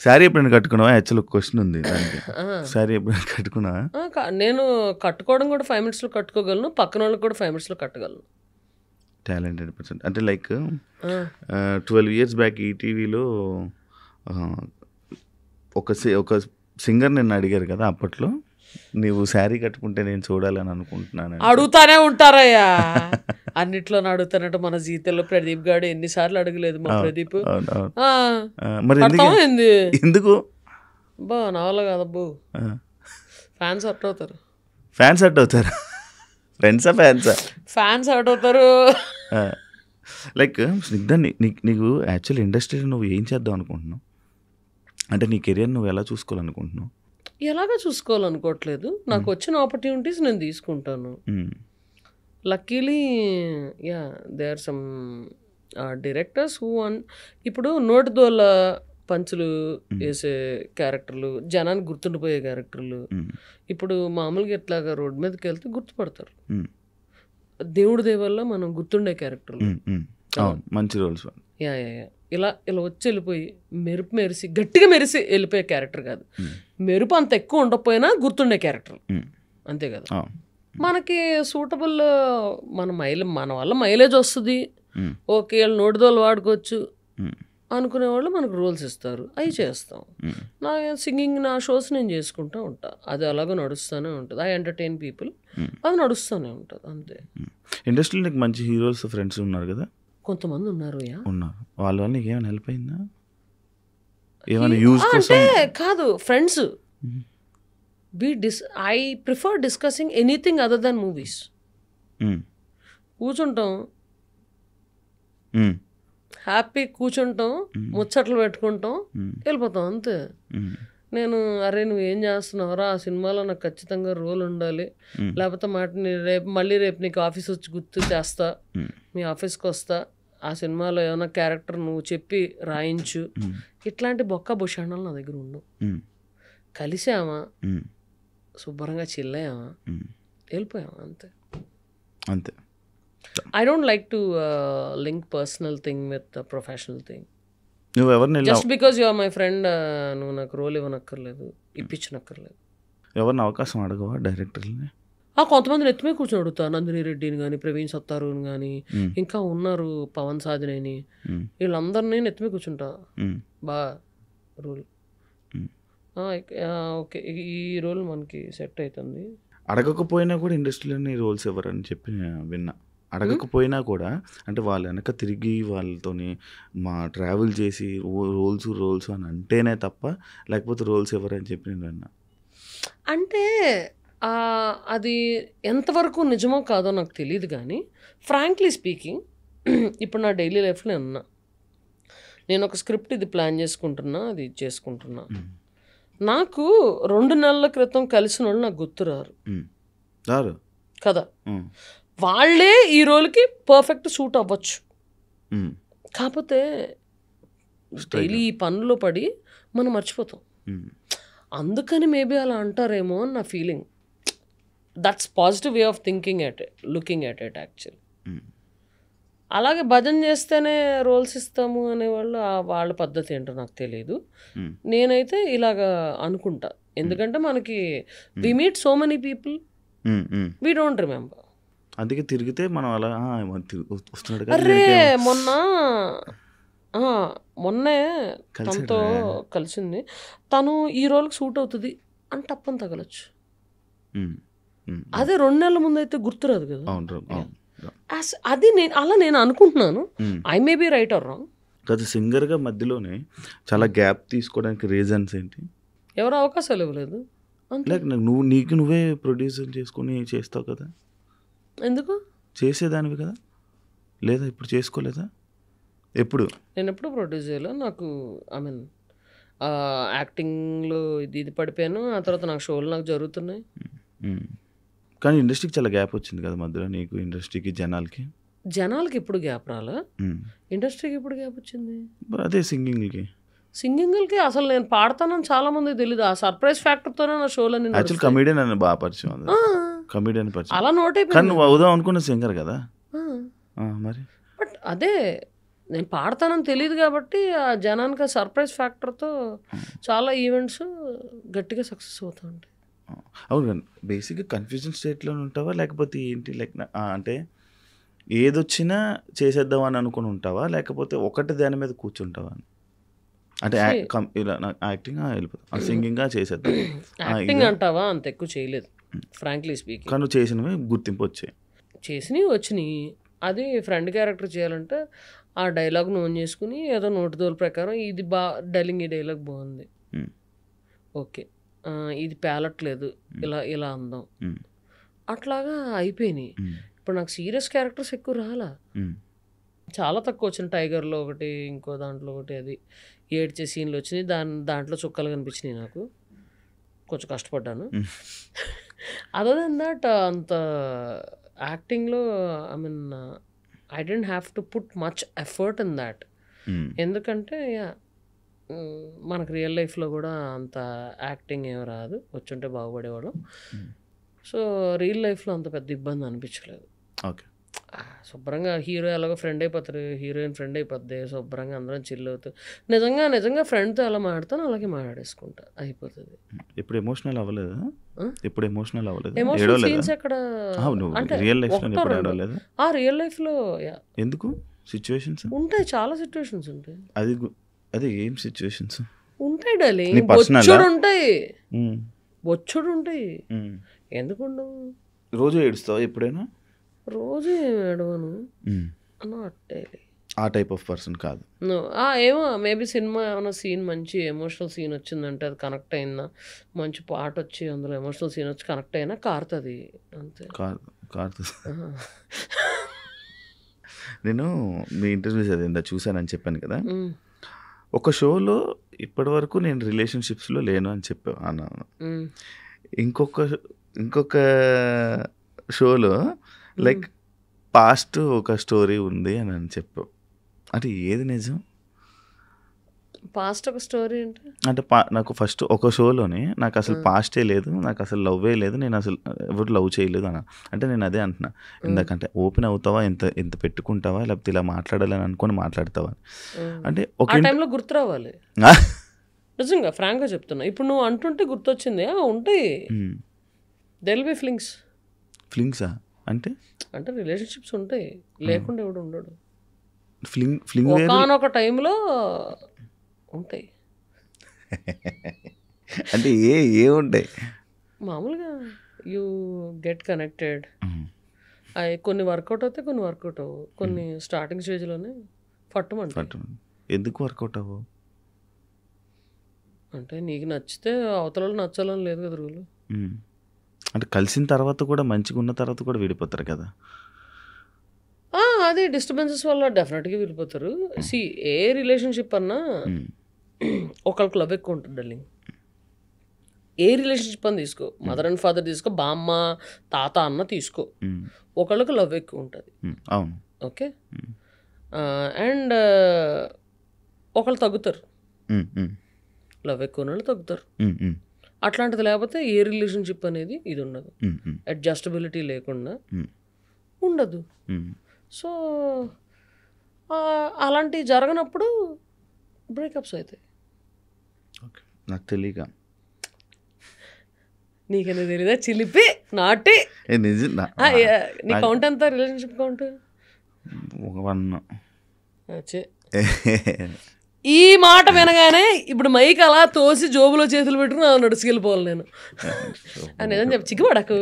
శారీ ఎప్పుడైనా కట్టుకున్నావా? యాక్చువల్ క్వశ్చన్ ఉంది దానికి. శారీ ఎప్పుడైనా కట్టుకున్నావా? నేను కట్టుకోవడం కూడా 5 minutes కట్టుకోగలను, పక్కన వాళ్ళకి కూడా 5 minutes కట్టగలను. Talented person. అంటే లైక్ 12 years బ్యాక్ ఈటీవీలో ఒక సింగర్ నిన్ను అడిగారు కదా, అప్పట్లో నీవు శారీ కట్టుకుంటే నేను చూడాలని అనుకుంటున్నాను. అడుగుతానే ఉంటారయ్యా, అన్నిట్లో అడుగుతానంటే. మన జీవితంలో ప్రదీప్ గారు ఎన్నిసార్లు అడగలేదు మా ప్రదీప్. మరి ఎందుకు బా నా వల్ల కాదబ్బు. ఫ్యాన్స్ హర్ట్ అవుతారు. ఫ్యాన్స్ హర్ట్ అవుతారా? ఫ్యాన్స్ హర్ట్ అవుతారు. లైక్ స్నిగ్ధ, నీకు యాక్చువల్ ఇండస్ట్రీలో నువ్వు ఏం చేద్దాం అనుకుంటున్నావు? అంటే నీ కెరియర్ నువ్వు ఎలా చూసుకోవాలనుకుంటున్నావు? ఎలాగా చూసుకోవాలనుకోవట్లేదు. నాకు వచ్చిన ఆపర్చునిటీస్ నేను తీసుకుంటాను. Luckily there are some directors who ఇప్పుడు నోటిదోల పంచులు వేసే క్యారెక్టర్లు, జనానికి గుర్తుండిపోయే క్యారెక్టర్లు. ఇప్పుడు మామూలుగా ఎట్లాగా రోడ్ మీదకి వెళ్తే గుర్తుపడతారు. దేవుడి దేవల్ల మనం గుర్తుండే క్యారెక్టర్లు, మంచి రోల్స్. ఇలా వచ్చి వెళ్ళిపోయి మెరిసి గట్టిగా మెరిసి వెళ్ళిపోయే క్యారెక్టర్ కాదు. మెరుపు అంత ఎక్కువ ఉండకపోయినా గుర్తుండే క్యారెక్టర్, అంతే కదా. మనకి సూటబుల్ మన వల్ల మైలేజ్ వస్తుంది, ఓకే వాళ్ళు నోటిదోలు వాడుకోవచ్చు అనుకునేవాళ్ళు మనకు రోల్స్ ఇస్తారు, అవి చేస్తాం. నా సింగింగ్, నా షోస్ నేను చేసుకుంటూ ఉంటా. అది అలాగే నడుస్తూనే ఉంటుంది. ఐ ఎంటర్టైన్ పీపుల్, అది నడుస్తూనే ఉంటుంది, అంతే. ఇండస్ట్రీలో నీకు మంచి హీరోస్ ఫ్రెండ్స్ ఉన్నారు కదా? కొంతమంది ఉన్నారు. వాళ్ళ వల్ల నీకు ఏమైనా హెల్ప్ అయిందా? ఏమైనా యూజ్ అంటే కాదు, friends. I prefer discussing anything other than movies. కూర్చుంటాం, హ్యాపీ కూర్చుంటాం, ముచ్చట్లు పెట్టుకుంటాం, వెళ్ళిపోతాం, అంతే. నేను అరే నువ్వు ఏం చేస్తున్నావురా, ఆ సినిమాలో నాకు ఖచ్చితంగా రోల్ ఉండాలి, లేకపోతే మళ్ళీ రేపు నీకు ఆఫీస్ వచ్చి గుర్తు చేస్తా, మీ ఆఫీస్కి వస్తా, ఆ సినిమాలో ఏమైనా క్యారెక్టర్ నువ్వు చెప్పి రాయించు, ఇట్లాంటి బొక్క భూషణాలు నా దగ్గర ఉండవు. కలిసామా, శుభ్రంగా చిల్లయ్యామా, వెళ్ళిపోయామా, అంతే. I don't like to link personal thing with the professional thing. నువ్వు ఎవరిని just because you are my friend నువ్వు నాకు రోల్ ఇవ్వనక్కర్లేదు, ఇప్పించనక్కర్లేదు. ఎవరిని అవకాశం అడగవా డైరెక్టర్ని? కొంతమంది ఎత్తుమే కూర్చొని అడుగుతా. నందిని రెడ్డిని కానీ, ప్రవీణ్ సత్తారుని కానీ, ఇంకా ఉన్నారు పవన్ సాధినేని, వీళ్ళందరినీ ఎత్తుమే కూర్చుంటా. బా రోల్ ఓకే, ఈ రోల్ మనకి సెట్ అవుతుంది. అడగకపోయినా కూడా ఇండస్ట్రీలోని రోల్స్ ఎవరని చెప్పి విన్నా. అడగకపోయినా కూడా అంటే వాళ్ళ వెనక తిరిగి వాళ్ళతోని ట్రావెల్ చేసి రోల్స్ అని అంటేనే తప్ప, లేకపోతే రోల్స్ ఎవరని చెప్పి నేను విన్నా. అంటే అది ఎంతవరకు నిజమో కాదో నాకు తెలియదు, కానీ ఫ్రాంక్లీ స్పీకింగ్ ఇప్పుడు నా డైలీ లైఫ్లో ఉన్నా, నేను ఒక స్క్రిప్ట్ ఇది ప్లాన్ చేసుకుంటున్నా, అది చేసుకుంటున్నా. నాకు 2 నెలల క్రితం కలిసిన వాళ్ళు నాకు గుర్తురారు కదా. వాళ్ళే ఈ రోల్కి పర్ఫెక్ట్ సూట్ అవ్వచ్చు. కాకపోతే డైలీ ఈ పనుల్లో పడి మనం మర్చిపోతాం. అందుకని మేబీ అలా అంటారేమో అని నా feeling. That's positive way of thinking at it, looking at it actually. అలాగే భజన చేస్తేనే రోల్స్ ఇస్తాము అనేవాళ్ళు, వాళ్ళ పద్ధతి ఏంటో నాకు తెలియదు. నేనైతే ఇలాగా అనుకుంటా, ఎందుకంటే మనకి we meet so many people, we don't remember. అందుకే తిరిగితే మనం అలా వస్తున్నాడు. అరే మొన్నే తనతో కలిసింది, తను ఈ రోల్కి సూట్ అవుతుంది అని టప్పని తగలచ్చు. అదే 2 నెలల ముందు అయితే గుర్తురాదు కదా. అది నేను అనుకుంటున్నాను. I may be right are wrong. కదా సింగర్గా మధ్యలోనే చాలా గ్యాప్ తీసుకోవడానికి రీజన్స్ ఏంటి? ఎవరు అవకాశాలు ఇవ్వలేదు. లైక్ నువ్వే ప్రొడ్యూసర్ చేసుకుని చేస్తావు కదా, ఎందుకు చేసేదానివి కదా, లేదా ఇప్పుడు చేసుకోలేదా? నేను ఎప్పుడు ప్రొడ్యూస్ చేయలేదు. నాకు ఐ మీన్ యాక్టింగ్లో ఇది పడిపోయాను, ఆ తర్వాత నాకు షోలు నాకు జరుగుతున్నాయి. కానీ ఇండస్ట్రీకి చాలా గ్యాప్ వచ్చింది కదా మధ్యలో, నీకు ఇండస్ట్రీకి జనాలకి. జనాలకి ఇప్పుడు గ్యాప్ రాలా, ఇండస్ట్రీకి ఇప్పుడు గ్యాప్ వచ్చింది. అదే సింగింగ్కి సింగింగ్కి అసలు నేను పాడతానని చాలా మందికి తెలియదు. ఆ సర్ప్రైజ్ ఫ్యాక్టర్తోనే నా షోలో యాక్చువల్ కమెడియన్ అని బాగా పరిచయం, కమెడియన్ పరిచయం. అలా నోట్ కానీ అయిపోయింది. నువ్వు అవుదాం అనుకున్న సింగర్ కదా మరి. బట్ అదే నేను పాడతానని తెలియదు కాబట్టి ఆ జనానికి ఆ సర్ప్రైజ్ ఫ్యాక్టర్తో చాలా ఈవెంట్స్ గట్టిగా సక్సెస్ అవుతూ ఉంటాయి. అవును కానీ బేసిక్గా కన్ఫ్యూజన్ స్టేట్లో ఉంటావా లేకపోతే ఏంటి, లైక్ అంటే ఏదొచ్చినా చేసేద్దాం అని అనుకుని ఉంటావా లేకపోతే ఒకటి దాని మీద కూర్చుంటావా అని? అంటే ఇలా యాక్టింగ్ వెళ్ళిపోతాం, సింగింగ్గా చేసేద్దాం. యాక్టింగ్ అంటావా అంత ఎక్కువ చేయలేదు ఫ్రాంక్లీ స్పీకింగ్. కానీ నువ్వు చేసినవి గుర్తింపు వచ్చాయి, చేసినవి వచ్చినాయి. అది ఫ్రెండ్ క్యారెక్టర్ చేయాలంటే ఆ డైలాగ్ నోన్ చేసుకుని ఏదో నోటిదోల ప్రకారం ఇది డైలింగ్, ఈ డైలాగ్ బాగుంది, ఓకే ఇది పేలట్లేదు, ఇలా ఇలా అందాం, అట్లాగా అయిపోయినాయి. ఇప్పుడు నాకు సీరియస్ క్యారెక్టర్స్ ఎక్కువ రాలా, చాలా తక్కువ వచ్చిన. టైగర్లో ఒకటి, ఇంకో దాంట్లో ఒకటి, అది ఏడ్చే సీన్లు వచ్చినాయి. దాంట్లో చుక్కలు కనిపించినాయి. నాకు కొంచెం కష్టపడ్డాను. అదర్ దెన్ దట్ అంత యాక్టింగ్లో I mean I don't have to put much effort in that. ఎందుకంటే మనకు రియల్ లైఫ్లో కూడా అంత యాక్టింగ్ ఏమి రాదు, వచ్చుంటే బాగుపడేవాడు. సో రియల్ లైఫ్లో అంత పెద్ద ఇబ్బంది అనిపించలేదు. ఓకే, శుభ్రంగా హీరో ఎలాగో ఫ్రెండ్ అయిపోతారు, హీరోయిన్ ఫ్రెండ్ అయిపోద్ది, శుభ్రంగా అందరం చిల్ అవుతారు. నిజంగా ఫ్రెండ్తో ఎలా మాట్లాడతాను అలాగే మాట్లాడేసుకుంటా, అయిపోతుంది. ఇప్పుడు ఎమోషనల్ అవ్వలేదు, ఇప్పుడు ఎమోషనల్ అవ్వలేదు, ఎమోషనల్ సీన్స్ ఎక్కడ అంటే రియల్ లైఫ్ ఆ రియల్ లైఫ్లో ఎందుకు సిచ్యువేషన్స్ ఉంటాయి, చాలా సిచ్యువేషన్స్ ఉంటాయి. అది ఏం సిచ్యువేషన్స్ ఉంటాయి డార్లింగ్, బొచ్చుడు ఉంటాయి, బొచ్చుడు ఉంటాయి, ఎందుకుండవు? రోజు ఏడుస్తావా ఎప్పుడైనా? రోజు ఏమి ఏడవను, ఆ టైప్ ఆఫ్ పర్సన్ కాదు. ఏమో మేబీ సినిమా ఏమైనా సీన్ మంచి ఎమోషనల్ సీన్ వచ్చిందంటే అది కనెక్ట్ అయిందా, మంచి పాట వచ్చి అందులో ఎమోషనల్ సీన్ వచ్చి కనెక్ట్ అయినా కారుతుంది అంతే. కారుతుంది. నేను మీ ఇంటర్వ్యూస్ అదేందా చూసానని చెప్పాను కదా, ఒక షోలో ఇప్పటి వరకు నేను రిలేషన్షిప్స్లో లేను అని చెప్పాను అన్నాను. ఇంకొక షోలో లైక్ పాస్ట్ ఒక స్టోరీ ఉంది అని చెప్పావు. అంటే ఏది నిజం? పాస్ట్ ఒక స్టోరీ అంటే నాకు ఫస్ట్ ఒక షోలోనే నాకు అసలు పాస్టే లేదు, నాకు అసలు లవ్వే లేదు, నేను అసలు ఎవరు లవ్ చేయలేదు అన్న. అంటే నేను అదే అంటున్నా, ఎందుకంటే ఓపెన్ అవుతావా, ఎంత పెట్టుకుంటావా, లేకపోతే ఇలా మాట్లాడాలని అనుకొని మాట్లాడతావా అంటే ఒక టైంలో గుర్తు రావాలి. నిజంగా ఫ్రాంక్గా చెప్తున్నా, ఇప్పుడు నువ్వు అంటుంటే గుర్తొచ్చింది. ఉంటాయి, దెర్ విల్ బి ఫ్లింగ్సా అంటే రిలేషన్షిప్స్ ఉంటాయి, లేకుండా ఎవడు ఉండడు. ఫ్లింగ్ ఒకానొక టైంలో ఉంటాయి. అంటే ఏ ఉంటాయి మామూలుగా యూ గెట్ కనెక్టెడ్. అవి కొన్ని వర్కౌట్ అవుతాయి, కొన్ని వర్కౌట్ అవ్వవు. కొన్ని స్టార్టింగ్ స్టేజ్లోనే పట్టుమంటాయి. ఎందుకు వర్కౌట్ అవ్వవు అంటే నీకు నచ్చితే అవతల నచ్చాలని లేదు కదా రూలు. అంటే కలిసిన తర్వాత కూడా మంచిగా ఉన్న తర్వాత కూడా విడిపోతారు కదా. అది డిస్టర్బెన్సెస్ వల్ల డెఫినెట్గా విడిపోతారు. ఏ రిలేషన్షిప్ అన్నా ఒకరికి లవ్ ఎక్కువ ఉంటుంది డార్లింగ్. ఏ రిలేషన్షిప్ అని తీసుకో, మదర్ అండ్ ఫాదర్ తీసుకో, బామ్మ తాత అన్న తీసుకో, ఒకళ్ళకి లవ్ ఎక్కువ ఉంటుంది. అవును, ఓకే. అండ్ ఒకళ్ళు తగ్గుతారు, లవ్ ఎక్కువ వాళ్ళు తగ్గుతారు. అట్లాంటిది లేకపోతే ఏ రిలేషన్షిప్ అనేది ఇది ఉండదు, అడ్జస్టబిలిటీ లేకుండా ఉండదు. సో అలాంటివి జరగనప్పుడు బ్రేకప్స్ అవుతాయి. ఓకే, నాకు తెలియక. నీకెందుకు తెలీదా చిలిపి నాటి? నీ కౌంట్ ఎంత రిలేషన్షిప్ కౌంట్? 1. ఈ మాట వినగానే ఇప్పుడు మైక్ అలా తోసి జోబులో చేతులు పెట్టుకుని నడుచుకెళ్ళిపోవాలి నేను. నిజం చెప్పు, చిక్కుపడకు.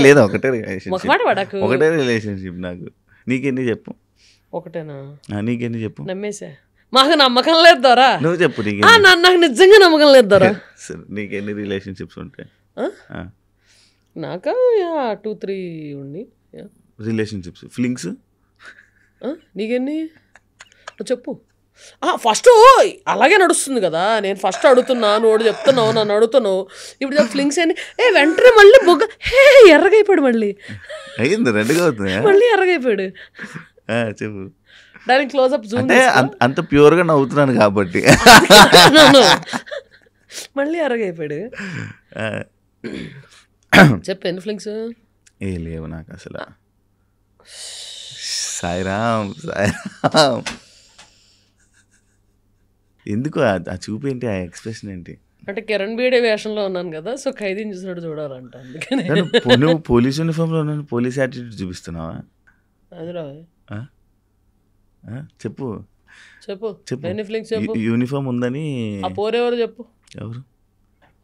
లేదా ఒకటే ఒక మాట పడకు, ఒకటే రిలేషన్షిప్. నాకు నీకెన్ని చెప్పు? ఒకటేనా? నీకెన్ని చెప్పు? నమ్మేసా, మాకు నమ్మకం లేదు దొరా. నువ్వు చెప్పు. నాకు నిజంగా నమ్మకం లేదు దొరా. నీకెన్ని రిలేషన్షిప్స్ ఉంటాయి? నాకా 2-3 ఉండి రిలేషన్షిప్స్. ఫ్లింగ్స్ నీకెన్ని చెప్పు? ఫస్ట్ అలాగే నడుస్తుంది కదా, నేను ఫస్ట్ అడుగుతున్నాను, వాడు చెప్తున్నావు, నన్ను అడుగుతున్నావు, ఇప్పుడు ఫ్లింగ్స్ అని వెంటనే మళ్ళీ బొగ్గ ఎర్రగైపోయాడు, మళ్ళీ అయింది రెండుగా అవుతుంది. మళ్ళీ ఎర్రగైపోయాడు. చెప్పు. దానికి క్లోజ్అప్ జూమ్ అంటే అంత ప్యూర్గా నవ్వుతున్నాను కాబట్టి మళ్ళీ ఎర్రగైపోయాడు. చెప్పు ఎన్ని ఫ్లింగ్స్? ఏ లేవు నాకు అసలు. సాయిరామ్ సాయిరామ్. ఎందుకు ఆ చూపు ఏంటి, ఆ ఎక్స్ప్రెషన్ ఏంటి? అంటే కిరణ్ బేడే వేషంలో ఉన్నాను కదా, సో ఖైదీని చూసినట్టు చూడాలంట, అందుకని. నువ్వు పోలీస్ యూనిఫామ్లో ఉన్నాను, పోలీస్ యాటిట్యూడ్ చూపిస్తున్నావా? అది రా చెప్పు చెప్పు చెప్పు. ఎన్ని ఫ్లింగ్స్ చెప్పు. యూనిఫామ్ ఉందని. ఆ పోరెవరు చెప్పు. ఎవరు?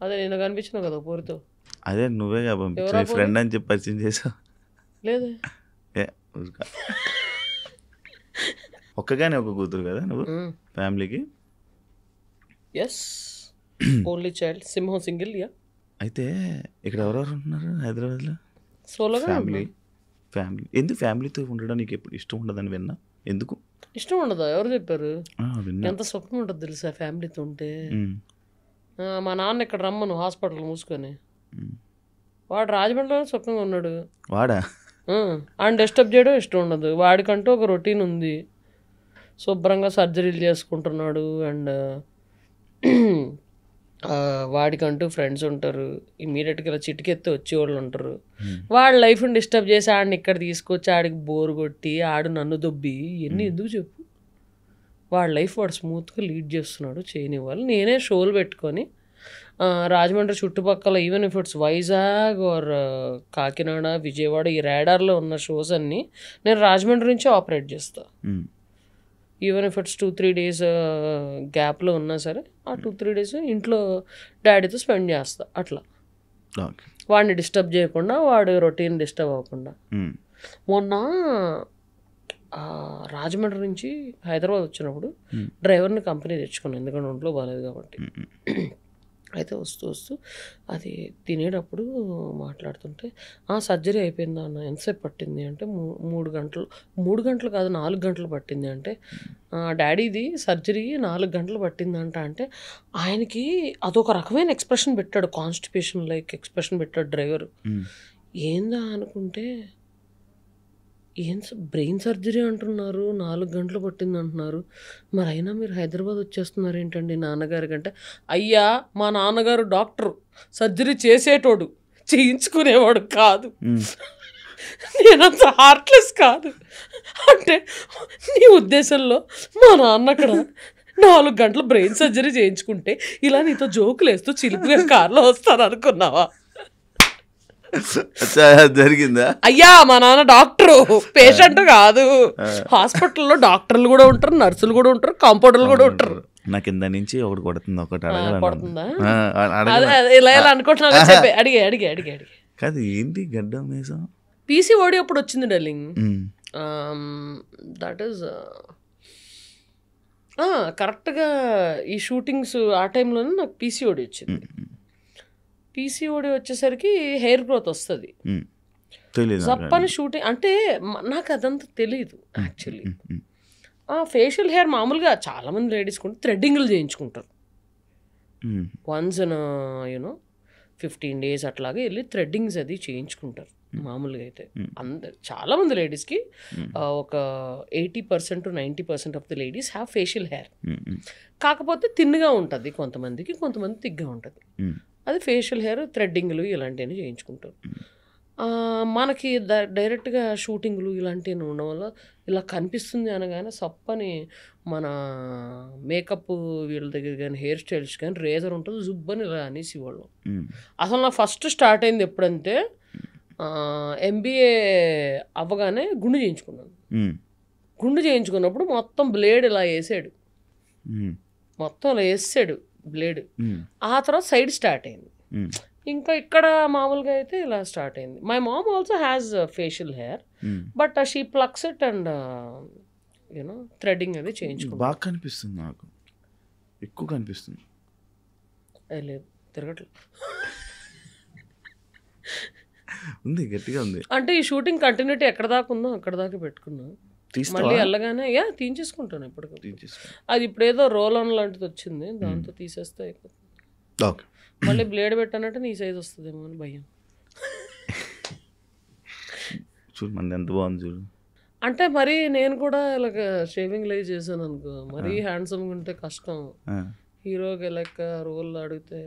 అదే నేను కనిపించినావు కదా పోరుతో. అదే నువ్వేగా పంపించా, ఫ్రెండ్ అని చెప్పి పరిచయం చేసావు. లేదే. ఒక్కగానే ఒక కూతురు కదా నువ్వు ఫ్యామిలీకి? ఎస్, ఓన్లీ చైల్డ్, సింహం సింగిల్. యా. అయితే ఇక్కడ ఎవరెవరు ఉంటున్నారు హైదరాబాద్లో? సోలోగా ఫ్యామిలీ. ఎందుకు ఫ్యామిలీతో ఉండడం నీకు ఎప్పుడు ఇష్టం ఉండదని విన్నా? ఎందుకు ఇష్టం ఉండదా? ఎవరు చెప్పారు? ఎంత సుఖం ఉంటుంది తెలుసా ఫ్యామిలీతో ఉంటే. మా నాన్న ఇక్కడ రమ్మను హాస్పిటల్ మూసుకొని, వాడు రాజమండ్రిలో సుఖంగా ఉన్నాడు. వాడా? ఆయన డిస్టర్బ్ చేయడం ఇష్టం ఉండదు. వాడికంటూ ఒక రొటీన్ ఉంది, శుభ్రంగా సర్జరీలు చేసుకుంటున్నాడు. అండ్ వాడికంటూ ఫ్రెండ్స్ ఉంటారు, ఇమీడియట్గా ఇలా చిటికెత్తి వచ్చేవాళ్ళు ఉంటారు. వాడి లైఫ్ని డిస్టర్బ్ చేసి ఆడిని ఇక్కడ తీసుకొచ్చి ఆడికి బోర్ కొట్టి ఆడు నన్ను దొబ్బి ఇవన్నీ ఎందుకు చెప్పు? వాడి లైఫ్ వాడు స్మూత్గా లీడ్ చేస్తున్నాడు, చేయనివ్వాలి. నేనే షోలు పెట్టుకొని రాజమండ్రి చుట్టుపక్కల, even if it's Vizag or Kakinada, Vijayawada, ఈ రేడార్లో ఉన్న షోస్ అన్నీ నేను రాజమండ్రి నుంచి ఆపరేట్ చేస్తాను. ఈవెన్ ఇఫ్ ఇట్స్ 2-3 days గ్యాప్లో ఉన్నా సరే, ఆ 2-3 days ఇంట్లో డాడీతో స్పెండ్ చేస్తా. అట్లా వాడిని డిస్టర్బ్ చేయకుండా, వాడు రొటీన్ డిస్టర్బ్ అవ్వకుండా. మొన్న రాజమండ్రి నుంచి హైదరాబాద్ వచ్చినప్పుడు డ్రైవర్ని కంపెనీ తెచ్చుకున్నాను, ఎందుకంటే ఒంట్లో బాగాలేదు కాబట్టి. అయితే వస్తూ అది తినేటప్పుడు మాట్లాడుతుంటే, సర్జరీ అయిపోయిందా అన్న, ఎంతసేపు పట్టింది అంటే 3 గంటలు. 3 గంటలు కాదు 4 గంటలు పట్టింది అంటే, డాడీది సర్జరీ 4 గంటలు పట్టిందంట. అంటే ఆయనకి అదొక రకమైన ఎక్స్ప్రెషన్ పెట్టాడు, కాన్స్టిపేషన్ లైక్ ఎక్స్ప్రెషన్ పెట్టాడు డ్రైవర్. ఏందా అనుకుంటే, ఏం బ్రెయిన్ సర్జరీ అంటున్నారు, 4 గంటలు పట్టింది అంటున్నారు, మరి అయినా మీరు హైదరాబాద్ వచ్చేస్తున్నారు ఏంటండి నాన్నగారి కంటే? అయ్యా, మా నాన్నగారు డాక్టరు, సర్జరీ చేసేటోడు, చేయించుకునేవాడు కాదు. నేనంత హార్ట్లెస్ కాదు. అంటే నీ ఉద్దేశంలో మా నాన్న అక్కడ 4 గంటలు బ్రెయిన్ సర్జరీ చేయించుకుంటే ఇలా నీతో జోకులు వేస్తూ చిలిపిగా కార్లో వస్తాను అనుకున్నావా? జరిగిందా? అయ్యా, మా నాన్న డాక్టరు, పేషెంట్ కాదు. హాస్పిటల్లో డాక్టర్లు కూడా ఉంటారు, నర్సులు కూడా ఉంటారు, కాంపౌండర్లు కూడా ఉంటారు. నా కింద నుంచి ఒకటి కొడుతుంది, ఒకటి కొడుతుందా? ఇలా అనుకుంటున్నా, చెప్పే అడిగే కాదు. ఏంటి గడ్డం మీసం? పీసీఓడి అప్పుడు వచ్చింది డార్లింగ్. దట్ ఈస్ కరెక్ట్గా ఈ షూటింగ్స్ ఆ టైంలోనే నాకు పీసీఓడి వచ్చింది. పీసీఓడి వచ్చేసరికి హెయిర్ గ్రోత్ వస్తుంది, జప్పని షూటింగ్. అంటే నాకు అదంతా తెలీదు యాక్చువల్లీ. ఫేషియల్ హెయిర్ మామూలుగా చాలామంది లేడీస్ కూడా థ్రెడ్డింగ్లు చేయించుకుంటారు. వన్స్ యూనో 15 days అట్లాగే వెళ్ళి థ్రెడ్డింగ్స్ అది చేయించుకుంటారు మామూలుగా. అయితే చాలామంది లేడీస్కి ఒక 80% to 90% of the ladies have facial hair. కాకపోతే తిన్నుగా ఉంటుంది కొంతమందికి, కొంతమంది తిగ్గా ఉంటుంది. అది ఫేషియల్ హెయిర్, థ్రెడ్డింగ్లు ఇలాంటివన్నీ చేయించుకుంటారు. మనకి డైరెక్ట్గా షూటింగ్లు ఇలాంటివి ఉండడం వల్ల ఇలా కనిపిస్తుంది అనగానే సప్పని మన మేకప్ వీళ్ళ దగ్గర కానీ హెయిర్ స్టైల్స్ కానీ రేజర్ ఉంటుంది, జుబ్బని ఇలా అనేసి వాళ్ళు. అసలు నాకు ఫస్ట్ స్టార్ట్ అయింది ఎప్పుడంటే MBA అవ్వగానే గుండు చేయించుకున్నాను. గుండు చేయించుకున్నప్పుడు మొత్తం బ్లేడ్ ఇలా వేసాడు, మొత్తం ఇలా వేసాడు బ్లేడ్. ఆ తర్వాత సైడ్ స్టార్ట్ అయింది. ఇంకా ఇక్కడ మామూలుగా అయితే ఇలా స్టార్ట్ అయింది. My mom also has facial hair, but she flux it and you know threading అది చేయించుకుంది. బాగా కనిపిస్తుంది, నాకు ఎక్కువ కనిపిస్తుంది. లేదు, తిరగట్లేదు, ఉంది, గట్టిగా ఉంది. అంటే ఈ షూటింగ్ కంటిన్యూటీ ఎక్కడ దాకా ఉందో అక్కడ దాకా పెట్టుకున్నా. మళ్ళీ వెళ్ళగానే తీయించేసుకుంటాను ఎప్పటికప్పుడు. అది ఇప్పుడు ఏదో రోల్ ఆన్ లాంటిది వచ్చింది, దాంతో తీసేస్తే అయిపోతుంది. ఓకే, మళ్ళీ బ్లేడ్ పెట్టానంటే నీ సైజ్ వస్తుందేమో అని భయం. చూడు మన ఎంత బాగుంది చూడు. అంటే మరి నేను కూడా ఇలాగ షేవింగ్ లైవ్ చేశాను అనుకో, మరీ హ్యాండ్సమ్గా ఉంటే కష్టం. హీరోకి లెక్క రోల్ అడిగితే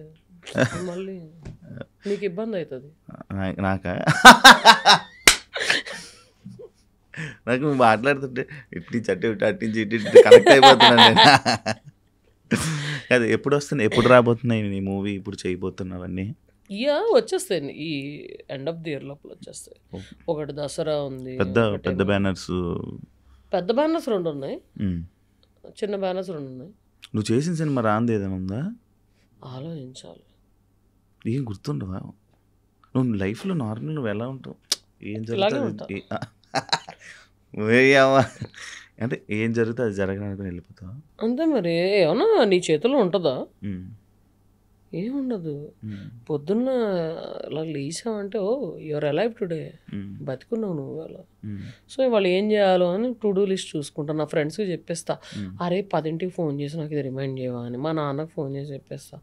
మళ్ళీ నీకు ఇబ్బంది అవుతుంది. నాకా నాకు మాట్లాడుతుంటే ఇట్టి చట్టి అట్టించి ఇట్టి కనెక్ట్ అయిపోతున్నాను నేను. అది ఎప్పుడు వస్తున్నాయి, ఎప్పుడు రాబోతున్నాయి నీ మూవీ, ఇప్పుడు చేయబోతున్నవన్నీ? వచ్చేస్తాయి ఈ ఎండ్ ఆఫ్ ది ఇయర్ లోపల వచ్చేస్తాయి. ఒకటి దసరా ఉంది, పెద్ద బ్యానర్స్. పెద్ద బ్యానర్స్ 2 ఉన్నాయి, చిన్న బ్యానర్స్ 2 ఉన్నాయి. నువ్వు చేసిన సినిమా రాంది ఏదైనా ఉందా? ఆలోచించాలి. ఏం గుర్తుండవా? నువ్వు లైఫ్లో నార్మల్ నువ్వు ఎలా ఉంటావు, ఏం జరుగుతుంది అంటే ఏం జరుగుతుంది అది జరగడానికి వెళ్ళిపోతావా అంతే. మరి ఏమన్నా నీ చేతిలో ఉంటుందా? ఏముండదు. పొద్దున్న ఇలా లేసావంటే యువర్ అలైవ్ టుడే, బతికున్నావు నువ్వు అలా. సో ఇవాళ ఏం చేయాలో అని టు డూ లిస్ట్ చూసుకుంటా. నా ఫ్రెండ్స్కి చెప్పేస్తా, అరే 10ంటికి ఫోన్ చేసి నాకు ఇది రిమైండ్ చేయవా అని. మా నాన్నకు ఫోన్ చేసి చెప్పేస్తా,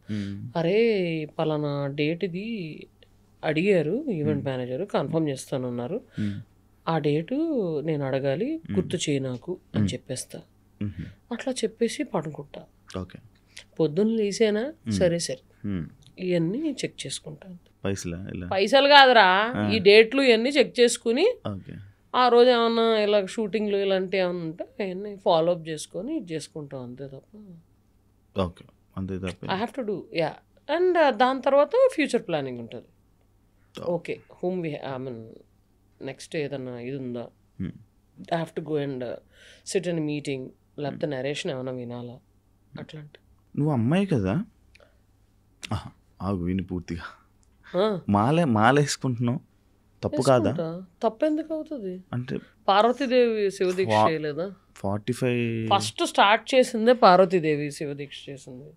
అరే పలానా డేట్ ఇది అడిగారు ఈవెంట్ మేనేజర్, కన్ఫర్మ్ చేస్తానన్నారు, ఆ డేటు నేను అడగాలి, గుర్తు చేయి నాకు అని చెప్పేస్తా. అట్లా చెప్పేసి పడుకుంటా. పొద్దున్న లేసేనా సరే ఇవన్నీ చెక్ చేసుకుంటాను. పైసలు కాదురా, ఈ డేట్లు ఇవన్నీ చెక్ చేసుకుని ఆ రోజు ఏమన్నా ఇలా షూటింగ్లు ఇలాంటివి ఏమన్నా ఉంటే అవన్నీ ఫాలో అప్ చేసుకొని ఇది చేసుకుంటాం. అంతే తప్ప I have to do and దాని తర్వాత ఫ్యూచర్ ప్లానింగ్ ఉంటుంది. Okay whom I mean next ఏదన్నా ఇది ఉందా, I have to go and SIT in meeting, లేకపోతే నరేషన్ ఏమైనా వినాలా అట్లాంటి. నువ్వు అమ్మాయి కదా, ఆగు విని పూర్తిగా. మాలేసుకుంటున్నావు తప్పు కాదా? తప్పెందుకు అవుతుంది? అంటే పార్వతీదేవి శివదీక్ష చేయలేదా? 45 ఫస్ట్ స్టార్ట్ చేసిందే పార్వతీదేవి శివదీక్ష చేసింది.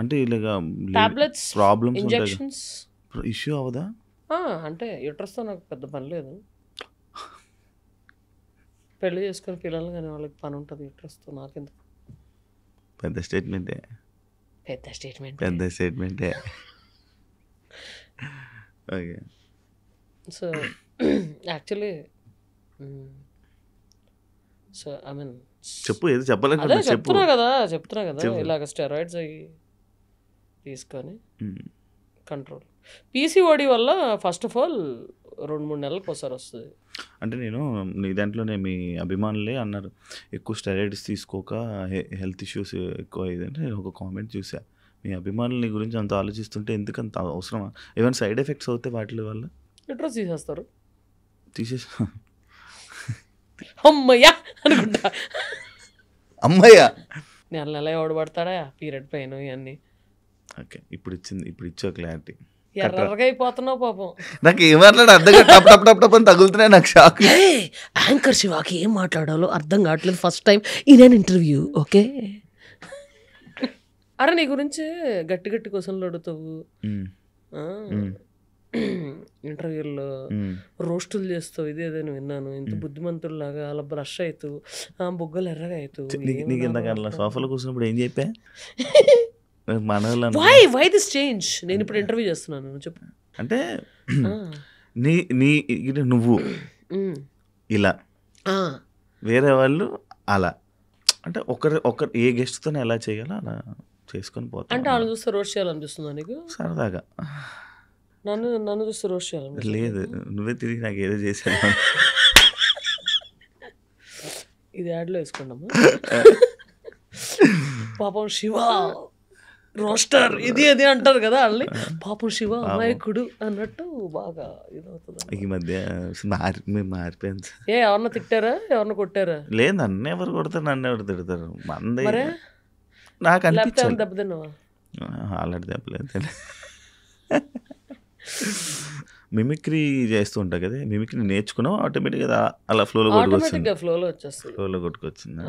అంటే ఇలాగా టాబ్లెట్స్, ప్రాబ్లమ్స్, ఇంజెక్షన్స్ ఇష్యూ అవదా? అంటే యూట్రస్తో నాకు పెద్ద పని లేదు. పెళ్లి చేసుకుని పిల్లలు కానీ వాళ్ళకి పని ఉంటుంది యూట్రస్తో, నాకెందుకు? పెద్ద స్టేట్మెంటే. Okay. So actually so I mean చెప్పు, ఏదో చెప్పాలి. చెప్తున్నా కదా ఇలాగ స్టెరాయిడ్స్ అవి తీసుకొని కంట్రోల్. పీసీఓడి వల్ల ఫస్ట్ ఆఫ్ ఆల్ 2-3 నెలలకు ఒకసారి వస్తుంది. అంటే నేను నీ దాంట్లోనే మీ అభిమానులే అన్నారు ఎక్కువ స్టెరాయిడ్స్ తీసుకోక హెల్త్ ఇష్యూస్ ఎక్కువ అయ్యిందంటే నేను ఒక కామెంట్ చూసా. మీ అభిమానుల గురించి అంత ఆలోచిస్తుంటే ఎందుకు అంత అవసరమా? ఏమైనా సైడ్ ఎఫెక్ట్స్ అవుతాయి వాటి వల్ల? యూట్రస్ తీసేస్తారు. అమ్మయ్యా అనుకుంటా. అమ్మయ్యా నెల ఎవడబడతాడా పీరియడ్ పెయిన్ ఇవన్నీ. ఓకే, ఇప్పుడు ఇచ్చా క్లారిటీ. ఎర్రగా అయిపోతున్నావు పాపం. నాకు ఏం మాట్లాడ అర్థం అని తగులుతున్నాయి. నాకు షాక్. యాంకర్ శివాకి ఏం మాట్లాడాలో అర్థం కావట్లేదు ఫస్ట్ టైం ఇదే ఇంటర్వ్యూ. ఓకే అరే నీ గురించి గట్టి క్వశ్చన్లు అడుగుతావు ఇంటర్వ్యూల్లో, రోస్టులు చేస్తావు, ఇదేదని విన్నాను. ఇంత బుద్ధిమంతుల్లాగా అలా బ్రష్ అవుతావు, బుగ్గలు ఎర్రగా అవుతావు. నీకు ఇంతకన్నా సోఫాలో కూర్చున్నప్పుడు ఏం చెప్పా? Why this change? నేను ఇప్పుడు ఇంటర్వ్యూ చేస్తున్నాను చెప్పు. అంటే నువ్వు ఇలా, వేరే వాళ్ళు అలా, అంటే ఒకరు ఏ గెస్ట్తో ఎలా చేయాలో అలా చేసుకొని పోతా. అంటే వాళ్ళు చూస్తే రోస్ట్ చేయాలనిపిస్తుందా నీకు? సరదాగా నన్ను చూస్తే రోస్ట్ చేయాలి? లేదు, నువ్వే తిరిగి నాకు ఏదో చేసాను. ఇది యాడ్లో వేసుకున్నామా? పాపం శివ రోస్టర్ ఇది అది అంటారు కదా వాళ్ళని. పాపం శివ అమాయకుడు అన్నట్టు బాగా ఇదవుతుంది. ఈ మధ్య మారిపోయింది. ఎవరన్నా తిట్టారా, ఎవరన్నా కొట్టారా? లేదు, నన్ను ఎవరు కొడతారు, నన్ను ఎవరు తిడతారు. నాకు అనిపించింది. దెబ్బతిన్నావా? ఆల్రెడీ దెబ్బలేదు. మిమిక్రీ చేస్తూ ఉంటా కదా, మిమిక్రీ నేర్చుకున్నావు ఆటోమేటిక్గా అలా ఫ్లోలో కొట్టుకొచ్చింది. ఫ్లోలో కొట్టుకొచ్చింది.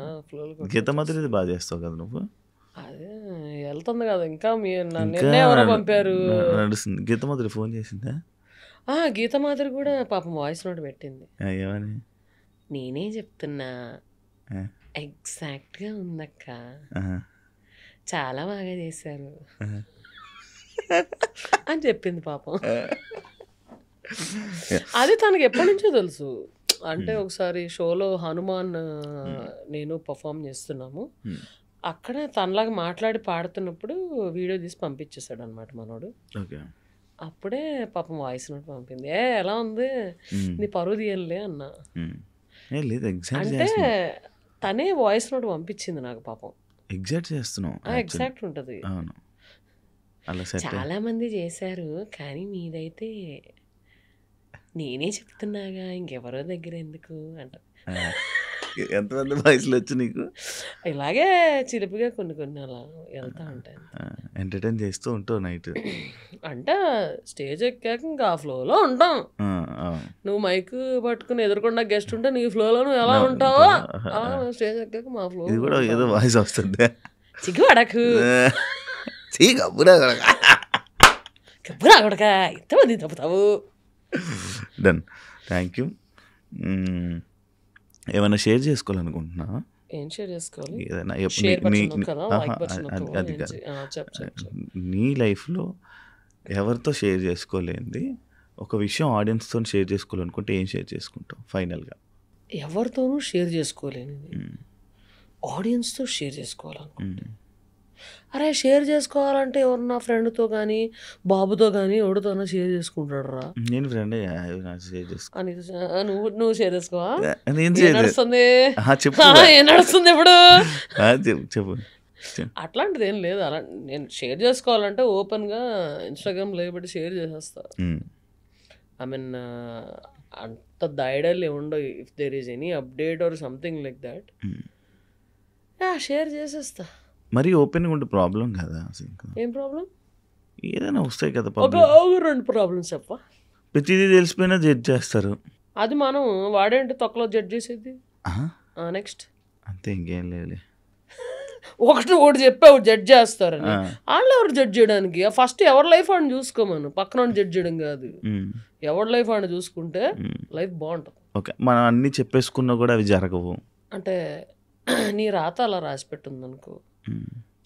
గీత మాదిరి బాగా చేస్తావు కదా నువ్వు. అదే వెళ్తుంది కదా ఇంకా. ఎవరో పంపారు నడుస్తుంది. గీత మాదిరి ఫోన్ చేసిందా? గీత మాదిరి కూడా పాపం వాయిస్ నోట్ పెట్టింది. ఏమని? నేనే చెప్తున్నా, ఎగ్జాక్ట్గా ఉందక్క, చాలా బాగా చేశారు అని చెప్పింది పాపం. అది తనకి ఎప్పటి నుంచో తెలుసు. అంటే ఒకసారి షోలో హనుమాన్ నేను పర్ఫామ్ చేస్తున్నాము, అక్కడ తనలాగా మాట్లాడి పాడుతున్నప్పుడు వీడియో తీసి పంపించేశాడు అనమాట మనోడు. అప్పుడే పాపం వాయిస్ నోట్ పంపింది. ఎలా ఉంది నీ పరువు తీయలే అన్నా. అంటే తనే వాయిస్ నోట్ పంపించింది నాకు పాపం. ఎగ్జాక్ట్ ఉంటుంది. చాలా మంది చేశారు కానీ మీదైతే నేనే చెప్తున్నాగా, ఇంకెవరో దగ్గర ఎందుకు అంట. ఎంతమంది వాయిస్లు వచ్చి నీకు? ఇలాగే చిలిపిగా కొన్ని కొన్ని అలా వెళ్తా ఉంటాయి. ఎంటర్టైన్ చేస్తూ ఉంటావు నైట్ అంటే స్టేజ్ ఎక్కాక ఇంకా ఆ ఫ్లోలో ఉంటాం. నువ్వు మైక్ పట్టుకుని ఎదురుకుండా గెస్ట్ ఉంటే నీ ఫ్లోలో నువ్వు ఎలా ఉంటావో అలా స్టేజ్ ఎక్కాక మా ఫ్లో. ఇది కూడా ఏదో వాయిస్ వస్తుంది. చిగ్గుపడకు, కొడక ఎంతమంది తప్పుతావు. Done, thank you. ఏమైనా షేర్ చేసుకోవాలనుకుంటున్నా? ఏం షేర్ చేసుకోవాలి? ఏదైనా అది కాదు, నీ లైఫ్లో ఎవరితో షేర్ చేసుకోలేంది ఒక విషయం ఆడియన్స్తో షేర్ చేసుకోవాలనుకుంటే ఏం షేర్ చేసుకుంటావు ఫైనల్గా? ఎవరితోనూ షేర్ చేసుకోలేనిది ఆడియన్స్తో షేర్ చేసుకోవాలనుకుంటా. అరే షేర్ చేసుకోవాలంటే ఎవరన్నా ఫ్రెండ్తో కానీ బాబుతో కానీ ఎవరితోనో షేర్ చేసుకుంటాడు రా. నేను ఫ్రెండ్ షేర్ చేసుకో. నువ్వు షేర్ చేసుకోవా? నడుస్తుంది ఏం నడుస్తుంది ఇప్పుడు? చెప్పు. అట్లాంటిది ఏం లేదు. అలా నేను షేర్ చేసుకోవాలంటే ఓపెన్గా ఇన్స్టాగ్రామ్ లేబట్టి షేర్ చేసేస్తా. ఐ మీన్ అంత దైడల్ ఉండవు. If there is any update or something like that share చేసేస్తా. మరి ఓపెన్గా ఉంటే ప్రాబ్లం కదా? ఏం ప్రాబ్లం? ఏదైనా వస్తాయి కదా. రెండు ప్రాబ్లమ్స్ చెప్ప. ప్రతిదీ తెలిసిపోయినా జడ్జ్ చేస్తారు. అది మనం వాడేంటి తొక్కలో జడ్జ్ చేసేది. నెక్స్ట్ అంతే, ఇంకేం లేదు. ఒకటి చెప్పావు జడ్జ్ చేస్తారని, వాళ్ళు ఎవరు జడ్జ్ చేయడానికి? ఫస్ట్ ఎవరి లైఫ్ అని చూసుకోమను, పక్కన జడ్జ్ చేయడం కాదు. ఎవరి లైఫ్ అని చూసుకుంటే లైఫ్ బాగుంటుంది. ఓకే, మనం అన్ని చెప్పేసుకున్నా కూడా అవి జరగవు. అంటే నీ రాత అలా రాసిపెట్టుంది అనుకో,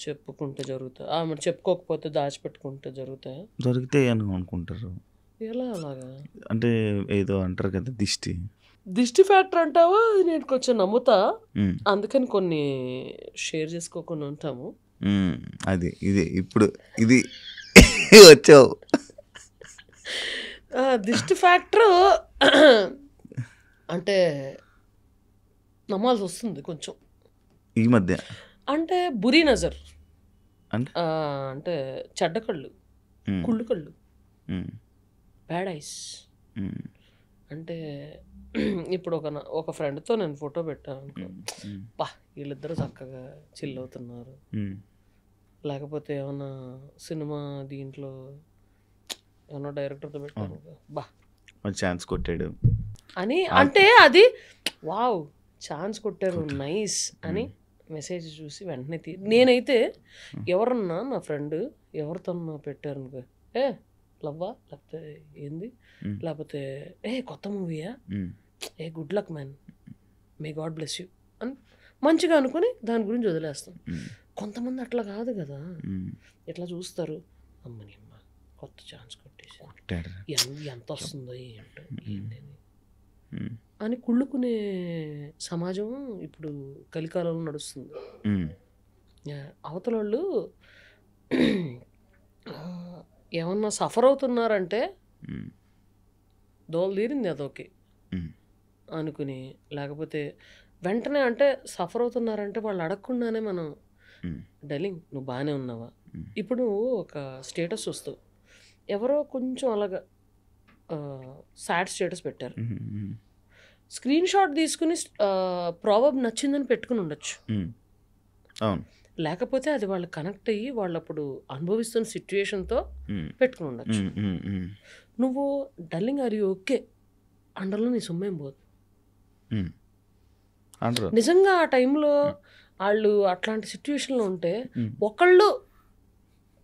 చెప్పుకుంటే జరుగుతాయి. మరి చెప్పుకోకపోతే దాచిపెట్టుకుంటే జరుగుతాయా? దొరికితే అని అనుకుంటారు. ఎలా అలాగా? అంటే ఏదో అంటారు కదా, దిష్టి ఫ్యాక్టర్ అంటావా? నేను కొంచెం నమ్ముతా, అందుకని కొన్ని షేర్ చేసుకోకుండా ఉంటాము. అది ఇప్పుడు ఇది వచ్చావు. దిష్టి ఫ్యాక్టర్ అంటే నమ్మాల్సి వస్తుంది కొంచెం ఈ మధ్య. అంటే బురీ నజర్ అంటే చెడ్డ కళ్ళు, కుళ్ళు కళ్ళు, బ్యాడ్ ఐస్. అంటే ఇప్పుడు ఒక ఫ్రెండ్తో నేను ఫోటో పెట్టాను అనుకో, బా వీళ్ళిద్దరూ చక్కగా చిల్ అవుతున్నారు. లేకపోతే ఏమన్నా సినిమా దీంట్లో ఏమన్నా డైరెక్టర్తో పెట్టాను, బా ఛాన్స్ కొట్టాడు అని. అంటే అది వావ్ ఛాన్స్ కొట్టారు నైస్ అని మెసేజ్ చూసి వెంటనే నేనైతే ఎవరన్నా నా ఫ్రెండ్ ఎవరితో పెట్టారు అనుకో, లవ్వా లేకపోతే ఏంది, లేకపోతే కొత్త మూవీయా, good luck man, may God bless you అని మంచిగా అనుకుని దాని గురించి వదిలేస్తాం. కొంతమంది అట్లా కాదు కదా, ఎట్లా చూస్తారు, అమ్మని అమ్మ కొత్త ఛాన్స్ కొట్టేసి ఎంత వస్తుందో ఏంటో ఏంటని అని కుళ్ళుకునే సమాజం ఇప్పుడు కలికాలంలో నడుస్తుంది. అవతల వాళ్ళు ఏమన్నా సఫర్ అవుతున్నారంటే దోలు తీరింది అదొకే అనుకుని, లేకపోతే వెంటనే అంటే సఫర్ అవుతున్నారంటే వాళ్ళు అడగకుండానే మనం డలింగ్ నువ్వు బాగానే ఉన్నావా. ఇప్పుడు నువ్వు ఒక స్టేటస్ వస్తావు, ఎవరో కొంచెం అలాగా సాడ్ స్టేటస్ పెట్టారు, స్క్రీన్ షాట్ తీసుకుని ప్రాబబ్ నచ్చిందని పెట్టుకుని ఉండొచ్చు. లేకపోతే అది వాళ్ళు కనెక్ట్ అయ్యి వాళ్ళు అప్పుడు అనుభవిస్తున్న సిచ్యుయేషన్తో పెట్టుకుని ఉండొచ్చు. నువ్వు డల్లింగ్ ఆర్ యూ ఓకే అండర్లో నీ సొమ్మేం పోదు. నిజంగా ఆ టైంలో వాళ్ళు అట్లాంటి సిచ్యువేషన్లో ఉంటే ఒకళ్ళు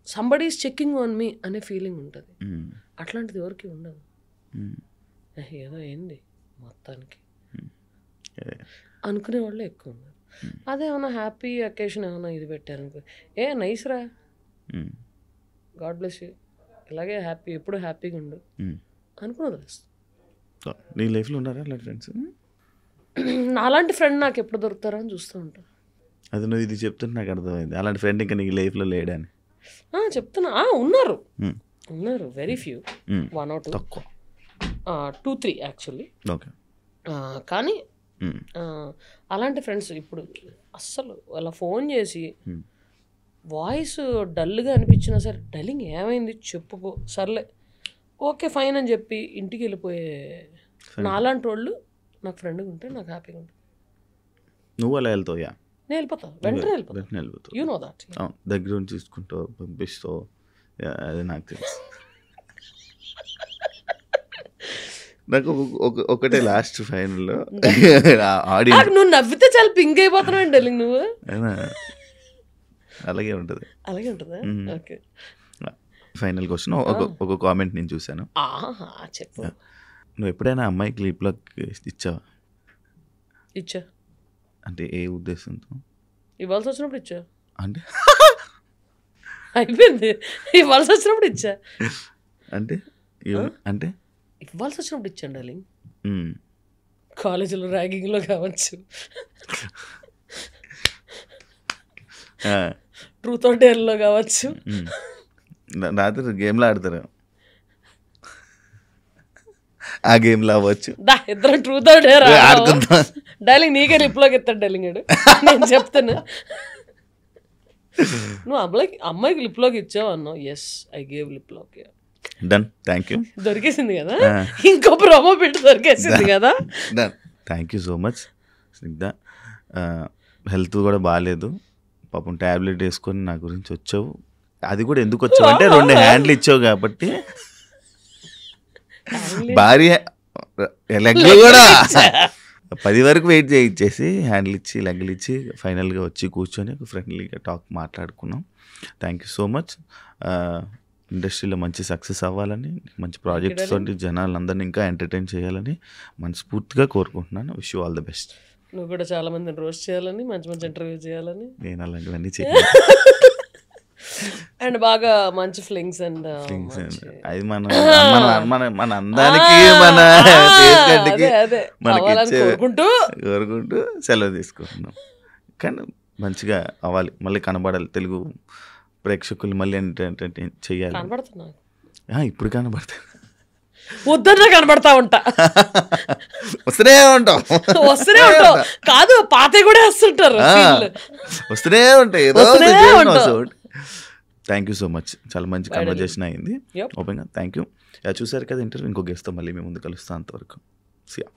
సంబడీస్ చెక్కింగ్ ఆన్ మీ అనే ఫీలింగ్ ఉంటుంది. అట్లాంటిది ఎవరికి ఉండదు. ఏదో ఏంది మొత్తానికి అనుకునే వాళ్ళే ఎక్కువ ఉన్నారు. అదేమన్నా హ్యాపీ అకేషన్ ఏమన్నా ఇది పెట్టారు అనుకో, నైస్ రా, గాడ్ బ్లెస్ యూ, ఇలాగే హ్యాపీ, ఎప్పుడు హ్యాపీగా ఉండు అనుకున్నది. నీ లైఫ్లో ఉన్నారా అలాంటి ఫ్రెండ్స్? నాలాంటి ఫ్రెండ్ నాకు ఎప్పుడు దొరుకుతారా అని చూస్తూ ఉంటాను. అది నువ్వు ఇది చెప్తుంటే నాకు అర్థమైంది, అలాంటి ఫ్రెండ్ ఇంకా నీ లైఫ్లో లేడని. చెప్తున్నా, ఉన్నారు వెరీ ఫ్యూ, 1 or 2, తక్కువ, 2-3 యాక్చువల్లీ. ఓకే. కానీ అలాంటి ఫ్రెండ్స్ ఇప్పుడు అస్సలు అలా ఫోన్ చేసి వాయిస్ డల్గా అనిపించినా సరే, డల్లింగ్ ఏమైంది చెప్పుకో, సర్లే ఓకే ఫైన్ అని చెప్పి ఇంటికి వెళ్ళిపోయే నాలాంటి వాళ్ళు నాకు ఫ్రెండ్గా ఉంటే నాకు హ్యాపీగా ఉంటుంది. నువ్వు అలా వెళ్తావు? నేను వెళ్ళిపోతా, వెంటనే వెళ్ళిపోతా. You know that. దగ్గర నుంచి చూసుకుంటావు, పంపిస్తావు, అది నాకు తెలుసు. నాకు ఒకటే లాస్ట్ ఫైనల్లో ఆడియన్స్, నువ్వు నవ్వితే చాలా పింక్ అయిపోతున్నావు డల్లింగ్ నువ్వు. అలాగే ఉంటుంది. ఓకే. ఫైనల్ క్వశ్చన్, ఒక కామెంట్ నేను చూశాను. చెప్పు. నువ్వు ఎప్పుడైనా అమ్మాయికి లిప్ లాక్ ఇచ్చావా? ఇచ్చా. అంటే ఏ ఉద్దేశంతో? ఇవ్వాల్సి వచ్చినప్పుడు ఇచ్చా. అంటే అయిపోయింది, ఇవ్వాల్సి వచ్చినప్పుడు ఇచ్చా. అంటే ఇవ్వాల్సి వచ్చినప్పుడు ఇచ్చాను డార్లింగ్. కాలేజీలో ర్యాగింగ్లో కావచ్చు, ట్రూత్ ఆర్ డేర్లో కావచ్చు, రాత్రి గేమ్లో ఆడతారు, ఆ గేమ్లో అవ్వచ్చు. ఇద్దరు ట్రూత్ ఆర్ డేర్ ఆడుకుంటా. డార్లింగ్ నీకే లిప్లోకి ఎత్తాడు డార్లింగ్, నేను చెప్తాను. నువ్వు అమ్మాయికి లిప్లోకి ఇచ్చావు అన్నావు. ఎస్, ఐ గేవ్ లిప్లోకి. Done, thank you. దొరికేసింది కదా, ఇంకో ప్రోమో పెట్టి దొరికేసింది కదా. Done, thank you so much Snigdha. Health కూడా బాగాలేదు పాపం, ట్యాబ్లెట్ వేసుకొని నా గురించి వచ్చావు. అది కూడా ఎందుకు వచ్చావు అంటే 2 హ్యాండ్లు ఇచ్చావు కాబట్టి. భార్య లెగ్లు కూడా 10 వరకు వెయిట్ చేయించేసి హ్యాండ్లు ఇచ్చి లెగ్లు ఇచ్చి ఫైనల్గా వచ్చి కూర్చొని ఫ్రెండ్లీగా మాట్లాడుకున్నాం. Thank you so much. ఇండస్ట్రీలో మంచి సక్సెస్ అవ్వాలని, మంచి ప్రాజెక్ట్స్ తోటి జనాలందరినీ ఇంకా ఎంటర్టైన్ చేయాలని మనస్ఫూర్తిగా కోరుకుంటున్నాను. Wish you all the best. నువ్వు కూడా చాలా మందిని రోస్ట్ చేయాలని, మంచి మంచి ఇంటర్వ్యూ చేయాలని. నేను అలాంటివన్నీ చేయాలి. అండ్ బాగా మంచి ఫ్లింగ్స్ అండ్ అది మన అందానికి మన మనకి కోరుకుంటూ సెలవు తీసుకుంటున్నాం. కానీ మంచిగా అవ్వాలి, మళ్ళీ కనబడాలి, తెలుగు ప్రేక్షకులు మళ్ళీ ఎంటర్టైన్ చేయాలి. ఇప్పుడు కనబడతాయి, పొద్దున్న కనబడతా ఉంటా, వస్తూనే ఉంటాం కాదు పాత కూడా వస్తుంటారు, వస్తూనే ఉంటాయి. థ్యాంక్ యూ సో మచ్, చాలా మంచి కన్వర్జేషన్ అయింది ఓపెన్గా. Thank you. చూసారు కదా ఇంటర్వ్యూ, ఇంకో గెస్ట్తో మళ్ళీ మేము ముందు కలుస్తాం. అంతవరకు సియా.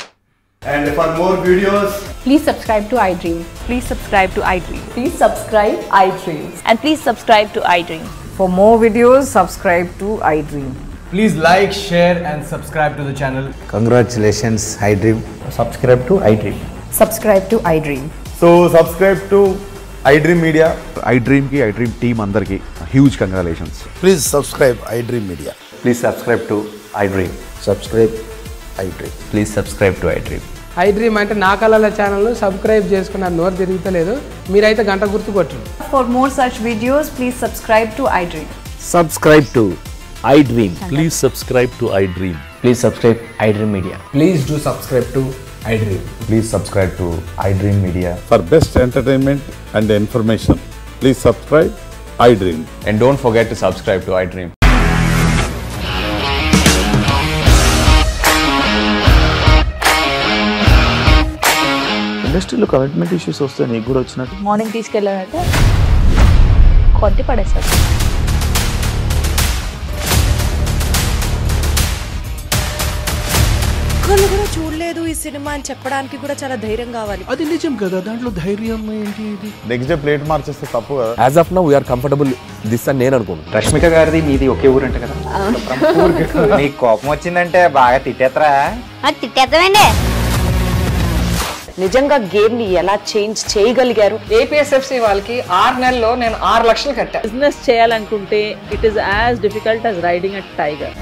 And for more videos, please subscribe to iDream. Please subscribe to iDream. Please subscribe iDream. And please subscribe to iDream. For more videos, subscribe to iDream. please like, share and subscribe to the channel. Congratulations, iDream. Subscribe to iDream. Subscribe to iDream. So subscribe to iDream Media. iDream ki iDream team andarki huge congratulations. Please subscribe iDream Media. Please subscribe to iDream. Subscribe iDream. Please subscribe to iDream. iDream అంటే నా కళల channel subscribe చేసుకున్న నోరు తిరుగుతలేదు, మీరైతే గంట గుర్తు కొట్టండి. For more such videos, please subscribe to iDream. Subscribe to iDream. Please subscribe to iDream. Please subscribe iDream Media. Please do subscribe to iDream. Please subscribe to iDream Media. For best entertainment and information, please subscribe iDream. And don't forget to subscribe to iDream. ఇండస్ట్రీలో commitment issues వస్తే నీకు కూడా వచ్చినట్టు? Morning తీసుకెళ్ళాలంటే కొట్టి పడేస్తారు. ఒక్కళ్ళు కూడా చూడలేదు ఈ సినిమా అని చెప్పడానికి కూడా చాలా ధైర్యం కావాలి. అది నిజం కదా, దాంట్లో ధైర్యం ఏంటి? నెక్స్ట్ డే ప్లేట్ మార్చేస్తే తప్పు కదా. As of now we are comfortable this అని నేను అనుకుంటున్నాను. రష్మిక గారిది మీది ఒకే ఊరు అంటే కదా. నీకు కోపం వచ్చిందంటే బాగా తిట్టేత్తరా? తిట్టేద్దామండి. నిజంగా గేమ్ ని ఎలా చేంజ్ చేయగలిగారు? ఏపీఎస్ఎఫ్సి వాళ్ళకి 6 నెలల్లో నేను 6 లక్షలు కట్టా. బిజినెస్ చేయాలనుకుంటే it is as difficult as riding a tiger.